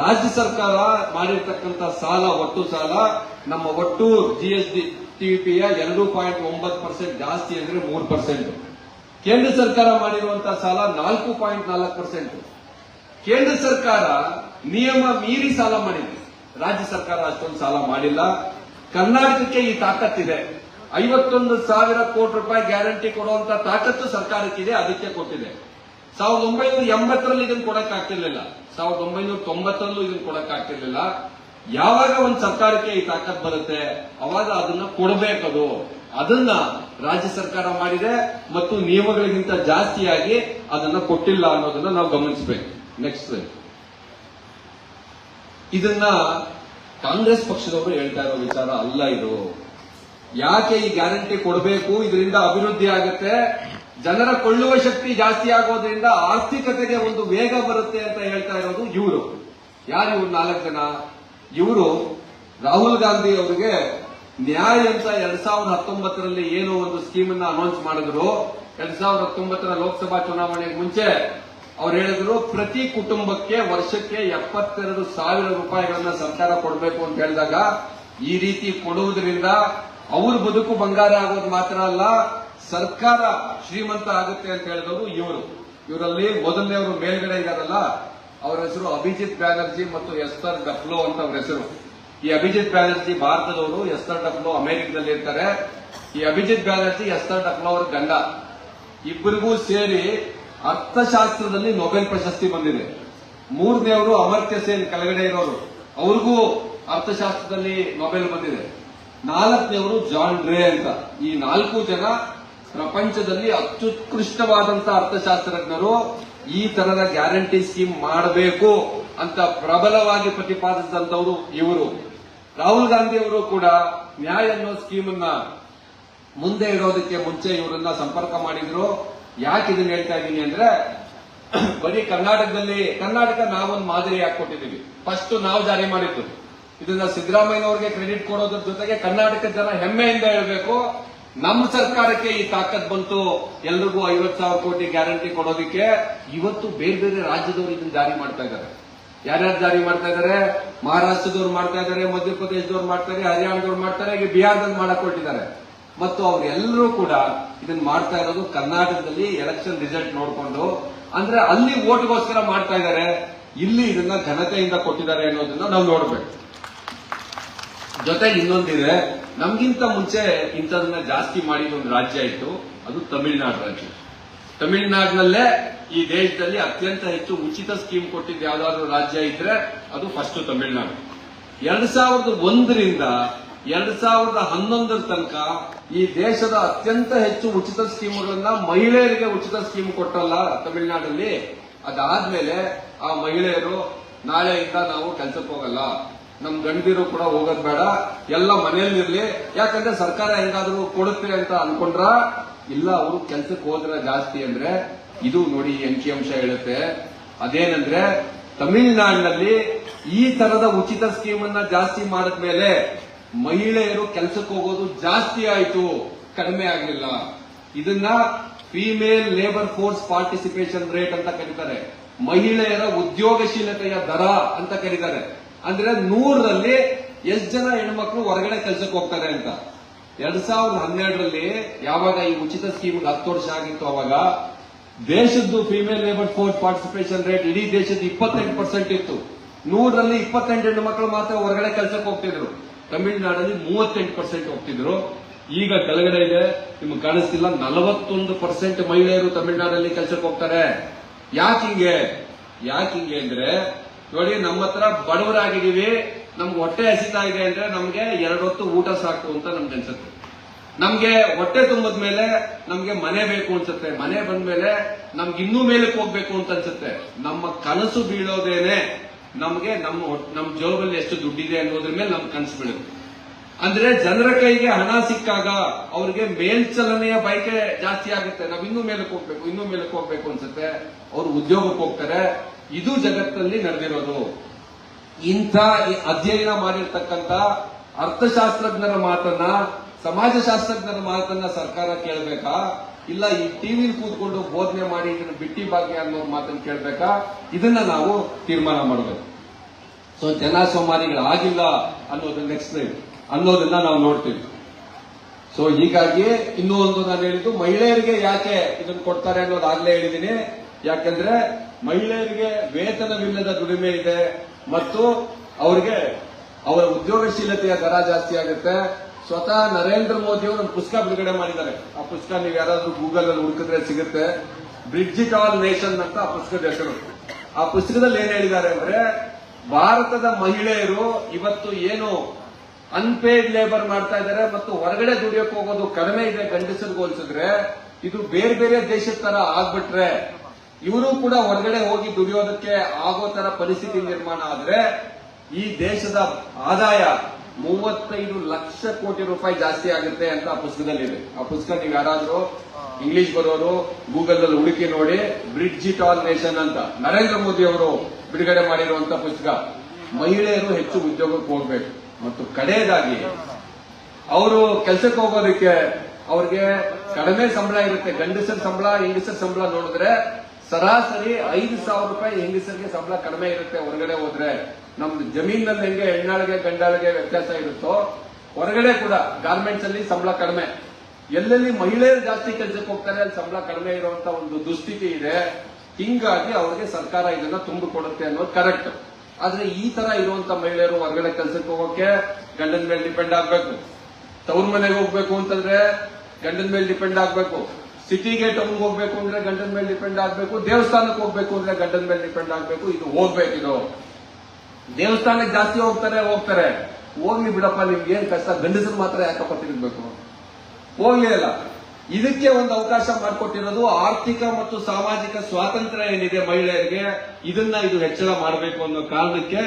ರಾಜ್ಯ ಸರ್ಕಾರ ಮಾಡಿರ್ತಕ್ಕಂಥ ಸಾಲ, ಒಟ್ಟು ಸಾಲ ನಮ್ಮ ಒಟ್ಟು GSDPಯ 2.9% ಜಾಸ್ತಿ ಅಂದ್ರೆ 3%. ಕೇಂದ್ರ ಸರ್ಕಾರ ಮಾಡಿರುವಂತಹ ಸಾಲ 4.4%. ಕೇಂದ್ರ ಸರ್ಕಾರ ನಿಯಮ ಮೀರಿ ಸಾಲ ಮಾಡಿದೆ, ರಾಜ್ಯ ಸರ್ಕಾರ ಅಷ್ಟೊಂದು ಸಾಲ ಮಾಡಿಲ್ಲ. ಕರ್ನಾಟಕಕ್ಕೆ ಈ ತಾಕತ್ತಿದೆ, 51,000 ಕೋಟಿ ರೂಪಾಯಿ ಗ್ಯಾರಂಟಿ ಕೊಡುವಂತ ತಾಕತ್ತು ಸರ್ಕಾರಕ್ಕಿದೆ, ಅದಕ್ಕೆ ಕೊಟ್ಟಿದೆ. 1980ರಲ್ಲಿ ಇದನ್ನು ಕೊಡಕ್ಕಾಗ್ತಿರ್ಲಿಲ್ಲ, 1990ರಲ್ಲೂ ಇದನ್ನು ಕೊಡಕ್ಕಾಗ್ತಿರ್ಲಿಲ್ಲ. ಯಾವಾಗ ಒಂದು ಸರ್ಕಾರಕ್ಕೆ ಈ ತಾಕತ್ ಬರುತ್ತೆ ಅವಾಗ ಅದನ್ನ ಕೊಡಬೇಕದು. ಅದನ್ನ ರಾಜ್ಯ ಸರ್ಕಾರ ಮಾಡಿದೆ ಮತ್ತು ನಿಯಮಗಳಿಗಿಂತ ಜಾಸ್ತಿಯಾಗಿ ಅದನ್ನ ಕೊಟ್ಟಿಲ್ಲ ಅನ್ನೋದನ್ನ ನಾವು ಗಮನಿಸಬೇಕು. ನೆಕ್ಸ್ಟ್, ಇದನ್ನ ಕಾಂಗ್ರೆಸ್ ಪಕ್ಷದವರು ಹೇಳ್ತಾ ಇರೋ ವಿಚಾರ ಅಲ್ಲ ಇದು. ಯಾಕೆ ಈ ಗ್ಯಾರಂಟಿ ಕೊಡಬೇಕು? ಇದರಿಂದ ಅಭಿವೃದ್ಧಿ ಆಗುತ್ತೆ, ಜನರ ಕೊಳ್ಳುವ ಶಕ್ತಿ ಜಾಸ್ತಿ ಆಗೋದ್ರಿಂದ ಆರ್ಥಿಕತೆಗೆ ಒಂದು ವೇಗ ಬರುತ್ತೆ ಅಂತ ಹೇಳ್ತಾ ಇರೋದು ಇವರು. ಯಾರು ಇವ್ರು? 4 ಜನ. ಇವರು ರಾಹುಲ್ ಗಾಂಧಿ ಅವರಿಗೆ ನ್ಯಾಯ ಅಂತ 2019ರಲ್ಲಿ ಏನೋ ಒಂದು ಸ್ಕೀಮ್ ಅನ್ನ ಅನೌನ್ಸ್ ಮಾಡಿದ್ರು. 2019ರ ಲೋಕಸಭಾ ಚುನಾವಣೆಗೆ ಮುಂಚೆ ಅವ್ರು ಹೇಳಿದ್ರು, ಪ್ರತಿ ಕುಟುಂಬಕ್ಕೆ ವರ್ಷಕ್ಕೆ 72,000 ರೂಪಾಯಿಗಳನ್ನ ಸರ್ಕಾರ ಕೊಡಬೇಕು ಅಂತ ಹೇಳಿದಾಗ, ಈ ರೀತಿ ಕೊಡುವುದರಿಂದ ಅವ್ರ ಬದುಕು ಬಂಗಾರ ಆಗೋದು ಮಾತ್ರ ಅಲ್ಲ, ಸರ್ಕಾರ ಶ್ರೀಮಂತ ಆಗುತ್ತೆ ಅಂತ ಹೇಳಿದವರು ಇವರು. ಇವರಲ್ಲಿ ಮೊದಲನೇವರು ಮೇಲ್ಗಡೆ ಇದಾರಲ್ಲ, ಅವರ ಹೆಸರು ಅಭಿಜಿತ್ ಬ್ಯಾನರ್ಜಿ ಮತ್ತು ಎಸ್ತರ್ ಡಫ್ಲೋ ಅಂತ ಅವ್ರ ಹೆಸರು. ಈ ಅಭಿಜಿತ್ ಬ್ಯಾನರ್ಜಿ ಭಾರತದವರು, ಎಸ್ತರ್ ಡಫ್ಲೋ ಅಮೆರಿಕದಲ್ಲಿ ಇರ್ತಾರೆ. ಈ ಅಭಿಜಿತ್ ಬ್ಯಾನರ್ಜಿ ಎಸ್ತರ್ ಡಫ್ಲೋ ಅವರ ಗಂಡ. ಇಬ್ಬರಿಗೂ ಸೇರಿ ಅರ್ಥಶಾಸ್ತ್ರದಲ್ಲಿ ನೊಬೆಲ್ ಪ್ರಶಸ್ತಿ ಬಂದಿದೆ. ಮೂರನೇವರು ಅಮರ್ತ್ಯ ಸೇನ್ ಕೆಳಗಡೆ ಇರೋರು, ಅವ್ರಿಗೂ ಅರ್ಥಶಾಸ್ತ್ರದಲ್ಲಿ ನೊಬೆಲ್ ಬಂದಿದೆ. ನಾಲ್ಕನೇವರು ಜಾನ್ ಡ್ರೇ ಅಂತ. ಈ 4 ಜನ ಪ್ರಪಂಚದಲ್ಲಿ ಅತ್ಯುತ್ಕೃಷ್ಟವಾದಂತಹ ಅರ್ಥಶಾಸ್ತ್ರಜ್ಞರು. ಈ ತರದ ಗ್ಯಾರಂಟಿ ಸ್ಕೀಮ್ ಮಾಡಬೇಕು ಅಂತ ಪ್ರಬಲವಾಗಿ ಪ್ರತಿಪಾದಿಸಿದಂತವರು ಇವರು. ರಾಹುಲ್ ಗಾಂಧಿ ಅವರು ಕೂಡ ನ್ಯಾಯ ಅನ್ನೋ ಸ್ಕೀಮ್ ಅನ್ನ ಮುಂದೆ ಇಡೋದಕ್ಕೆ ಮುಂಚೆ ಇವರನ್ನ ಸಂಪರ್ಕ ಮಾಡಿದ್ರು. ಯಾಕೆ ಇದನ್ನ ಹೇಳ್ತಾ ಇದ್ದೀನಿ ಅಂದ್ರೆ, ಬರೀ ಕರ್ನಾಟಕ ನಾವೊಂದು ಮಾದರಿ ಹಾಕೊಟ್ಟಿದ್ದೀವಿ. ಫಸ್ಟ್ ನಾವು ಜಾರಿ ಮಾಡಿದ್ದು ಇದನ್ನ. ಸಿದ್ದರಾಮಯ್ಯನವರಿಗೆ ಕ್ರೆಡಿಟ್ ಕೊಡೋದ್ರ ಜೊತೆಗೆ ಕರ್ನಾಟಕದ ಜನ ಹೆಮ್ಮೆಯಿಂದ ಹೇಳಬೇಕು, ನಮ್ಮ ಸರ್ಕಾರಕ್ಕೆ ಈ ತಾಕತ್ ಬಂತು ಎಲ್ರಿಗೂ 50,000 ಕೋಟಿ ಗ್ಯಾರಂಟಿ ಕೊಡೋದಕ್ಕೆ. ಇವತ್ತು ಬೇರೆ ಬೇರೆ ರಾಜ್ಯದವರು ಇದನ್ನ ಜಾರಿ ಮಾಡ್ತಾ ಇದ್ದಾರೆ. ಯಾರ್ಯಾರು ಜಾರಿ ಮಾಡ್ತಾ ಇದ್ದಾರೆ? ಮಹಾರಾಷ್ಟ್ರದವ್ರು ಮಾಡ್ತಾ ಇದ್ದಾರೆ, ಮಧ್ಯಪ್ರದೇಶದವ್ರು ಮಾಡ್ತಾರೆ, ಹರಿಯಾಣದವ್ರು ಮಾಡ್ತಾರೆ, ಈಗ ಬಿಹಾರದಲ್ಲಿ ಮಾಡಕ್ ಕೊಟ್ಟಿದ್ದಾರೆ. ಮತ್ತು ಅವರೆಲ್ಲರೂ ಕೂಡ ಇದನ್ನ ಮಾಡ್ತಾ ಇರೋದು ಕರ್ನಾಟಕದಲ್ಲಿ ಎಲೆಕ್ಷನ್ ರಿಸಲ್ಟ್ ನೋಡಿಕೊಂಡು. ಅಂದ್ರೆ ಅಲ್ಲಿ ಓಟ್ಗೋಸ್ಕರ ಮಾಡ್ತಾ ಇದ್ದಾರೆ, ಇಲ್ಲಿ ಇದನ್ನ ಘನತೆಯಿಂದ ಕೊಟ್ಟಿದ್ದಾರೆ ಅನ್ನೋದನ್ನ ನಾವು ನೋಡ್ಬೇಕು. ಜೊತೆಗೆ ಇನ್ನೊಂದಿದೆ, ನಮ್ಗಿಂತ ಮುಂಚೆ ಇಂಥದನ್ನ ಜಾಸ್ತಿ ಮಾಡಿದ ಒಂದು ರಾಜ್ಯ ಇತ್ತು, ಅದು ತಮಿಳುನಾಡು ರಾಜ್ಯ. ತಮಿಳುನಾಡಿನಲ್ಲೇ ಈ ದೇಶದಲ್ಲಿ ಅತ್ಯಂತ ಹೆಚ್ಚು ಉಚಿತ ಸ್ಕೀಮ್ ಕೊಟ್ಟಿದ್ದ ಯಾವ್ದಾದ್ರು ರಾಜ್ಯ ಇದ್ರೆ ಅದು ಫಸ್ಟ್ ತಮಿಳುನಾಡು. 2001ರಿಂದ 2011 ತನಕ ಈ ದೇಶದ ಅತ್ಯಂತ ಹೆಚ್ಚು ಉಚಿತ ಸ್ಕೀಮ್ಗಳನ್ನ ಮಹಿಳೆಯರಿಗೆ ಉಚಿತ ಸ್ಕೀಮ್ ಕೊಟ್ಟಲ್ಲ ತಮಿಳುನಾಡಲ್ಲಿ. ಅದಾದ್ಮೇಲೆ ಆ ಮಹಿಳೆಯರು ನಾಳೆಯಿಂದ ನಾವು ಕೆಲ್ಸಕ್ಕೆ ಹೋಗಲ್ಲ, ನಮ್ ಗಂಡಿರು ಕೂಡ ಹೋಗೋದ್ ಬೇಡ, ಎಲ್ಲ ಮನೆಯಲ್ಲಿರ್ಲಿ, ಯಾಕಂದ್ರೆ ಸರ್ಕಾರ ಹೆಂಗಾದ್ರೂ ಕೊಡುತ್ತೆ ಅಂತ ಅನ್ಕೊಂಡ್ರ. ಇಲ್ಲ, ಅವರು ಕೆಲ್ಸಕ್ಕೆ ಹೋದ್ರೆ ಜಾಸ್ತಿ ಅಂದ್ರೆ ಇದು ನೋಡಿ ಅಂಕಿಅಂಶ ಹೇಳುತ್ತೆ. ಅದೇನಂದ್ರೆ ತಮಿಳುನಾಡಿನಲ್ಲಿ ಈ ತರದ ಉಚಿತ ಸ್ಕೀಮ್ ಅನ್ನ ಜಾಸ್ತಿ ಮಾಡಿದ್ಮೇಲೆ ಮಹಿಳೆಯರು ಕೆಲಸಕ್ಕೆ ಹೋಗೋದು ಜಾಸ್ತಿ ಆಯಿತು, ಕಡಿಮೆ ಆಗಲಿಲ್ಲ. ಇದನ್ನ female labour force participation rate ಅಂತ ಕರೀತಾರೆ, ಮಹಿಳೆಯರ ಉದ್ಯೋಗಶೀಲತೆಯ ದರ ಅಂತ ಕರೀತಾರೆ. ಅಂದ್ರೆ 100ರಲ್ಲಿ ಎಷ್ಟು ಜನ ಹೆಣ್ಮಕ್ಳು ಹೊರಗಡೆ ಕೆಲಸಕ್ಕೆ ಹೋಗ್ತಾರೆ ಅಂತ. 2012ರಲ್ಲಿ ಯಾವಾಗ ಈ ಉಚಿತ ಸ್ಕೀಮ್ 10 ವರ್ಷ ಆಗಿತ್ತು, ಅವಾಗ ದೇಶದ್ದು female labour force participation rate ಇಡೀ ದೇಶದ 28% ಇತ್ತು. 100ರಲ್ಲಿ 28 ಹೆಣ್ಣುಮಕ್ಳು ಮಾತ್ರ ಹೊರಗಡೆ ಕೆಲಸಕ್ಕೆ ಹೋಗ್ತಿದ್ರು. ತಮಿಳುನಾಡಲ್ಲಿ 38% ಹೋಗ್ತಿದ್ರು. ಈಗ ಕೆಳಗಡೆ ಇದೆ, ನಿಮ್ಗೆ ಕಾಣಿಸ್ತಿಲ್ಲ, 41% ಮಹಿಳೆಯರು ತಮಿಳುನಾಡಲ್ಲಿ ಕೆಲಸಕ್ಕೆ ಹೋಗ್ತಾರೆ. ಯಾಕಿಂಗೆ ಅಂದ್ರೆ ನೋಡಿ, ನಮ್ಮ ಹತ್ರ ಬಡವರಾಗಿದ್ದೀವಿ, ನಮ್ಗೆ ಹೊಟ್ಟೆ ಹಸಿತಾ ಇದೆ ಅಂದ್ರೆ ನಮ್ಗೆ 2 ಹೊತ್ತು ಊಟ ಸಾಕು ಅಂತ ನಮ್ಗೆ ಅನ್ಸುತ್ತೆ. ನಮ್ಗೆ ಹೊಟ್ಟೆ ತುಂಬದ ಮೇಲೆ ನಮ್ಗೆ ಮನೆ ಬೇಕು ಅನ್ಸುತ್ತೆ, ಮನೆ ಬಂದ್ಮೇಲೆ ನಮ್ಗೆ ಇನ್ನೂ ಮೇಲಕ್ಕೆ ಹೋಗ್ಬೇಕು ಅಂತ ಅನ್ಸುತ್ತೆ. ನಮ್ಮ ಕನಸು ಬೀಳೋದೇನೆ ನಮ್ಗೆ ನಮ್ಮ ಜೋಬಲ್ಲಿ ಎಷ್ಟು ದುಡ್ಡಿದೆ ಅನ್ನೋದ್ರ ಮೇಲೆ ನಮ್ ಕನಸು ಬೀಳುತ್ತೆ. ಅಂದ್ರೆ ಜನರ ಕೈಗೆ ಹಣ ಸಿಕ್ಕಾಗ ಅವ್ರಿಗೆ ಮೇಲ್ಚಲನೆಯ ಬಯಕೆ ಜಾಸ್ತಿ ಆಗುತ್ತೆ. ನಾವ್ ಇನ್ನೂ ಮೇಲಕ್ಕೆ ಹೋಗ್ಬೇಕು ಅನ್ಸುತ್ತೆ, ಅವ್ರು ಉದ್ಯೋಗಕ್ಕೆ ಹೋಗ್ತಾರೆ. ಇದು ಜಗತ್ತಲ್ಲಿ ನಡೆದಿರೋದು. ಇಂಥ ಅಧ್ಯಯನ ಮಾಡಿರ್ತಕ್ಕಂಥ ಅರ್ಥಶಾಸ್ತ್ರಜ್ಞರ ಮಾತನ್ನ, ಸಮಾಜಶಾಸ್ತ್ರಜ್ಞರ ಮಾತನ್ನ ಸರ್ಕಾರ ಕೇಳಬೇಕಾ, ಇಲ್ಲ ಈ ಟಿವಿಲಿ ಕೂತ್ಕೊಂಡು ಬೋಧನೆ ಮಾಡಿ ಇದನ್ನ ಬಿಟ್ಟಿ ಭಾಗ್ಯ ಅನ್ನೋ ಮಾತನ್ನು ಕೇಳಬೇಕಾ? ಇದನ್ನ ನಾವು ತೀರ್ಮಾನ ಮಾಡಬೇಕು. ಸೊ ಜನ ಸೋಮಾರಿಗಳಾಗಿಲ್ಲ ಅನ್ನೋದನ್ನ ನಾವು ನೋಡ್ತೀವಿ. ಸೊ ಹೀಗಾಗಿ ಇನ್ನೂ ಒಂದು ನಾನು ಹೇಳಿದ್ದು, ಮಹಿಳೆಯರಿಗೆ ಯಾಕೆ ಇದನ್ನು ಕೊಡ್ತಾರೆ ಅನ್ನೋದಾಗ್ಲೇ ಹೇಳಿದ್ದೀನಿ. ಯಾಕಂದ್ರೆ ಮಹಿಳೆಯರಿಗೆ ವೇತನವಿಲ್ಲದ ದುಡಿಮೆ ಇದೆ ಮತ್ತು ಅವರಿಗೆ ಅವರ ಉದ್ಯೋಗಶೀಲತೆಯ ದರ ಜಾಸ್ತಿ ಆಗುತ್ತೆ. ಸ್ವತಃ ನರೇಂದ್ರ ಮೋದಿ ಅವರು ಒಂದು ಪುಸ್ತಕ ಬಿಡುಗಡೆ ಮಾಡಿದ್ದಾರೆ. ಆ ಪುಸ್ತಕ ನೀವು ಯಾರಾದ್ರೂ ಗೂಗಲ್ ಅಲ್ಲಿ ಹುಡುಕಿದ್ರೆ ಸಿಗುತ್ತೆ. ಬ್ರಿಡ್ಜ್ ಇಟ್ ಆಲ್ ನೇಷನ್ ಅಂತ ಆ ಪುಸ್ತಕದ ಹೆಸರು. ಆ ಪುಸ್ತಕದಲ್ಲಿ ಏನ್ ಹೇಳಿದ್ದಾರೆ ಅಂದ್ರೆ, ಭಾರತದ ಮಹಿಳೆಯರು ಇವತ್ತು ಏನು ಅನ್ಪೇಯ್ಡ್ ಲೇಬರ್ ಮಾಡ್ತಾ ಇದ್ದಾರೆ ಮತ್ತು ಹೊರಗಡೆ ದುಡಿಯೋಕೆ ಹೋಗೋದು ಕಡಿಮೆ ಇದೆ ಗಂಡಸರಿಗೆ ಹೋಲಿಸಿದ್ರೆ, ಇದು ಬೇರೆ ಬೇರೆ ದೇಶದ ತರ ಆಗ್ಬಿಟ್ರೆ ಇವರು ಕೂಡ ಹೊರಗಡೆ ಹೋಗಿ ದುಡಿಯೋದಕ್ಕೆ ಆಗೋ ತರ ಪರಿಸ್ಥಿತಿ ನಿರ್ಮಾಣ ಆದ್ರೆ ಈ ದೇಶದ ಆದಾಯ 35 ಲಕ್ಷ ಕೋಟಿ ರೂಪಾಯಿ ಜಾಸ್ತಿ ಆಗುತ್ತೆ ಅಂತ ಆ ಪುಸ್ತಕದಲ್ಲಿದೆ. ಆ ಪುಸ್ತಕ ನೀವು ಯಾರಾದ್ರೂ ಇಂಗ್ಲಿಷ್ ಬರೋರು ಗೂಗಲ್ ಅಲ್ಲಿ ಹುಡುಕಿ ನೋಡಿ. ಬ್ರಿಡ್ಜ್ ಇಟ್ ಆಲ್ ನೇಷನ್ ಅಂತ ನರೇಂದ್ರ ಮೋದಿ ಅವರು ಬಿಡುಗಡೆ ಮಾಡಿರುವಂತ ಪುಸ್ತಕ. ಮಹಿಳೆಯರು ಹೆಚ್ಚು ಉದ್ಯೋಗಕ್ಕೆ ಹೋಗ್ಬೇಕು. ಮತ್ತು ಕಡೆಯದಾಗಿ ಅವರು ಕೆಲಸಕ್ಕೆ ಹೋಗೋದಕ್ಕೆ ಅವ್ರಿಗೆ ಕಡಿಮೆ ಸಂಬಳ ಇರುತ್ತೆ. ಗಂಡಸರ ಸಂಬಳ, ಹೆಂಗಸರ ಸಂಬಳ ನೋಡಿದ್ರೆ ಸರಾಸರಿ 5,000 ರೂಪಾಯಿ ಹೆಂಗಸರಿಗೆ ಸಂಬಳ ಕಡಿಮೆ ಇರುತ್ತೆ ಹೊರಗಡೆ ಹೋದ್ರೆ. ನಮ್ದು ಜಮೀನಲ್ಲಿ ಹೆಂಗೆ ಹೆಣ್ಣಾಳಿಗೆ ಗಂಡಾಳಿಗೆ ವ್ಯತ್ಯಾಸ ಇರುತ್ತೋ, ಹೊರಗಡೆ ಕೂಡ ಗಾರ್ಮೆಂಟ್ಸ್ ಅಲ್ಲಿ ಸಂಬಳ ಕಡಿಮೆ. ಎಲ್ಲೆಲ್ಲಿ ಮಹಿಳೆಯರು ಜಾಸ್ತಿ ಕೆಲಸಕ್ಕೆ ಹೋಗ್ತಾರೆ ಅಲ್ಲಿ ಸಂಬಳ ಕಡಿಮೆ ಇರುವಂತ ಒಂದು ದುಸ್ಥಿತಿ ಇದೆ. ಹಿಂಗಾಗಿ ಅವ್ರಿಗೆ ಸರ್ಕಾರ ಇದನ್ನ ತುಂಬಿಕೊಡುತ್ತೆ ಅನ್ನೋದು ಕರೆಕ್ಟ್. ಆದ್ರೆ ಈ ತರ ಇರುವಂತ ಮಹಿಳೆಯರು ಹೊರಗಡೆ ಕೆಲಸಕ್ಕೆ ಹೋಗೋಕೆ ಗಂಡನ ಮೇಲೆ ಡಿಪೆಂಡ್ ಆಗ್ಬೇಕು, ತವ್ರ ಮನೆಗೆ ಹೋಗ್ಬೇಕು ಅಂತಂದ್ರೆ ಗಂಡನ ಮೇಲೆ ಡಿಪೆಂಡ್ ಆಗ್ಬೇಕು, ಸಿಟಿಗೆ ಟೌನ್ಗೆ ಹೋಗ್ಬೇಕು ಅಂದ್ರೆ ಗಂಡನ ಮೇಲೆ ಡಿಪೆಂಡ್ ಆಗ್ಬೇಕು, ದೇವಸ್ಥಾನಕ್ಕೆ ಹೋಗ್ಬೇಕು ಅಂದ್ರೆ ಗಂಡನ ಮೇಲೆ ಡಿಪೆಂಡ್ ಆಗ್ಬೇಕು. ಇದು ಹೋಗ್ಬೇಕಿದು. ದೇವಸ್ಥಾನಕ್ಕೆ ಜಾಸ್ತಿ ಹೋಗ್ತಾರೆ ಹೋಗ್ಲಿ ಬಿಡಪ್ಪ, ನಿಮ್ಗೆ ಏನ್ ಕಷ್ಟ, ಗಂಡಸರು ಮಾತ್ರ ಯಾಕಪ್ಪ ತಿರುಗಬೇಕು, ಹೋಗ್ಲಿ ಅಲ್ಲ. ಇದಕ್ಕೆ ಒಂದು ಅವಕಾಶ ಮಾಡಿಕೊಟ್ಟಿರೋದು ಆರ್ಥಿಕ ಮತ್ತು ಸಾಮಾಜಿಕ ಸ್ವಾತಂತ್ರ್ಯ ಏನಿದೆ ಮಹಿಳೆಯರಿಗೆ, ಇದು ಹೆಚ್ಚಳ ಮಾಡಬೇಕು ಅನ್ನೋ ಕಾರಣಕ್ಕೆ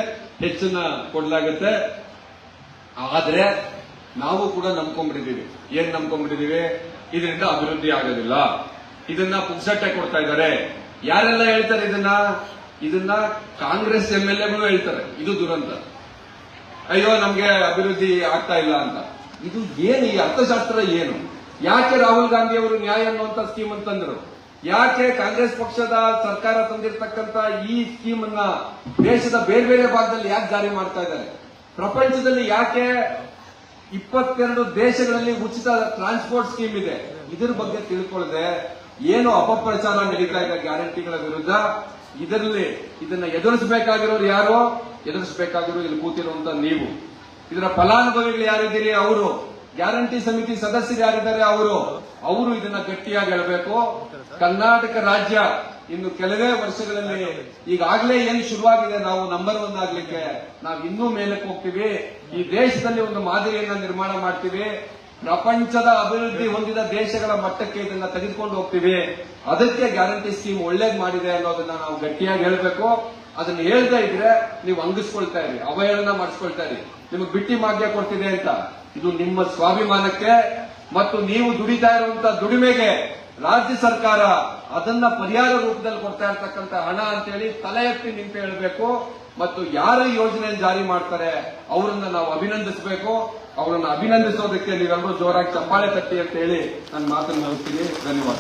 ಹೆಚ್ಚನ್ನ ಕೊಡ್ಲಾಗುತ್ತೆ. ಆದ್ರೆ ನಾವು ಕೂಡ ನಂಬ್ಕೊಂಡ್ಬಿಟ್ಟಿದೀವಿ. ಏನ್ ನಂಬ್ಕೊಂಡ್ಬಿಟ್ಟಿದೀವಿ? ಇದರಿಂದ ಅಭಿವೃದ್ಧಿ ಆಗೋದಿಲ್ಲ, ಇದನ್ನ ಪುಕ್ಸಟ್ಟೆ ಕೊಡ್ತಾ ಇದ್ದಾರೆ. ಯಾರೆಲ್ಲ ಹೇಳ್ತಾರೆ ಇದನ್ನ ಕಾಂಗ್ರೆಸ್ MLAಗಳು ಹೇಳ್ತಾರೆ. ಇದು ದುರಂತ. ಅಯ್ಯೋ ನಮ್ಗೆ ಅಭಿವೃದ್ಧಿ ಆಗ್ತಾ ಇಲ್ಲ ಅಂತ. ಇದು ಏನು? ಈ ಅರ್ಥಶಾಸ್ತ್ರ ಏನು? ಯಾಕೆ ರಾಹುಲ್ ಗಾಂಧಿ ಅವರು ನ್ಯಾಯ ಅನ್ನುವಂತ ಸ್ಕೀಮ್ ಅಂತಂದ್ರು? ಯಾಕೆ ಕಾಂಗ್ರೆಸ್ ಪಕ್ಷದ ಸರ್ಕಾರ ತಂದಿರತಕ್ಕಂತ ಈ ಸ್ಕೀಮ್ ಅನ್ನ ದೇಶದ ಬೇರೆ ಬೇರೆ ಭಾಗದಲ್ಲಿ ಯಾಕೆ ಜಾರಿ ಮಾಡ್ತಾ ಇದ್ದಾರೆ? ಪ್ರಪಂಚದಲ್ಲಿ ಯಾಕೆ 22 ದೇಶಗಳಲ್ಲಿ ಉಚಿತ ಟ್ರಾನ್ಸ್ಪೋರ್ಟ್ ಸ್ಕೀಮ್ ಇದೆ? ಇದ್ರ ಬಗ್ಗೆ ತಿಳ್ಕೊಳ್ಳದೆ ಏನು ಅಪಪ್ರಚಾರ ನಡೀತಾ ಇದೆ ಗ್ಯಾರಂಟಿಗಳ ವಿರುದ್ಧ. ಇದನ್ನ ಎದುರಿಸಬೇಕಾಗಿರೋರು ಯಾರು? ಎದುರಿಸಬೇಕಾಗಿರೋ ಇಲ್ಲಿ ಕೂತಿರುವಂತ ನೀವು. ಇದರ ಫಲಾನುಭವಿಗಳು ಯಾರಿದ್ದೀರಿ? ಅವರು. ಗ್ಯಾರಂಟಿ ಸಮಿತಿ ಸದಸ್ಯರು ಯಾರಿದ್ದಾರೆ? ಅವರು ಇದನ್ನ ಗಟ್ಟಿಯಾಗಿ ಹೇಳಬೇಕು. ಕರ್ನಾಟಕ ರಾಜ್ಯ ಇನ್ನು ಕೆಲವೇ ವರ್ಷಗಳಲ್ಲಿ ಈಗಾಗಲೇ ಏನು ಶುರುವಾಗಿದೆ, ನಾವು ನಂಬರ್ 1 ಆಗ್ಲಿಕ್ಕೆ ನಾವು ಇನ್ನೂ ಮೇಲಕ್ಕೆ ಹೋಗ್ತೀವಿ. ಈ ದೇಶದಲ್ಲಿ ಒಂದು ಮಾದರಿಯನ್ನ ನಿರ್ಮಾಣ ಮಾಡ್ತೀವಿ. ಪ್ರಪಂಚದ ಅಭಿವೃದ್ಧಿ ಹೊಂದಿದ ದೇಶಗಳ ಮಟ್ಟಕ್ಕೆ ಇದನ್ನ ತೆಗೆದುಕೊಂಡು ಹೋಗ್ತೀವಿ. ಅದಕ್ಕೆ ಗ್ಯಾರಂಟಿ ಸ್ಕೀಮ್ ಒಳ್ಳೇದ್ ಮಾಡಿದೆ ಅನ್ನೋದನ್ನ ನಾವು ಗಟ್ಟಿಯಾಗಿ ಹೇಳಬೇಕು. ಅದನ್ನ ಹೇಳ್ತಾ ಇದ್ರೆ ನೀವು ಅಂಗಿಸ್ಕೊಳ್ತಾ ಇರಿ, ಅವಹೇಳನ ಮಾಡಿಸ್ಕೊಳ್ತಾ ಇರಿ. ನಿಮಗೆ ಬಿಟ್ಟಿ ಮಾಗ್ಯ ಕೊಡ್ತಿದೆ ಅಂತ. ಇದು ನಿಮ್ಮ ಸ್ವಾಭಿಮಾನಕ್ಕೆ ಮತ್ತು ನೀವು ದುಡಿತಾ ಇರುವಂತ ದುಡಿಮೆಗೆ ರಾಜ್ಯ ಸರ್ಕಾರ ಅದನ್ನ ಪರಿಹಾರ ರೂಪದಲ್ಲಿ ಕೊಡ್ತಾ ಇರ್ತಕ್ಕಂಥ ಹಣ ಅಂತೇಳಿ ತಲೆ ಎತ್ತಿ ನಿಂತು ಹೇಳಬೇಕು. ಮತ್ತು ಯಾರು ಯೋಜನೆ ಜಾರಿ ಮಾಡ್ತಾರೆ ಅವರನ್ನ ನಾವು ಅಭಿನಂದಿಸಬೇಕು. ಅವರನ್ನ ಅಭಿನಂದಿಸೋದಕ್ಕೆ ನೀವೆಲ್ಲರೂ ಜೋರಾಗಿ ಚಪ್ಪಾಳೆ ತಟ್ಟಿ ಅಂತ ಹೇಳಿ ನನ್ನ ಮಾತನ್ನು ಮುಗಿಸ್ತೀನಿ. ಧನ್ಯವಾದ.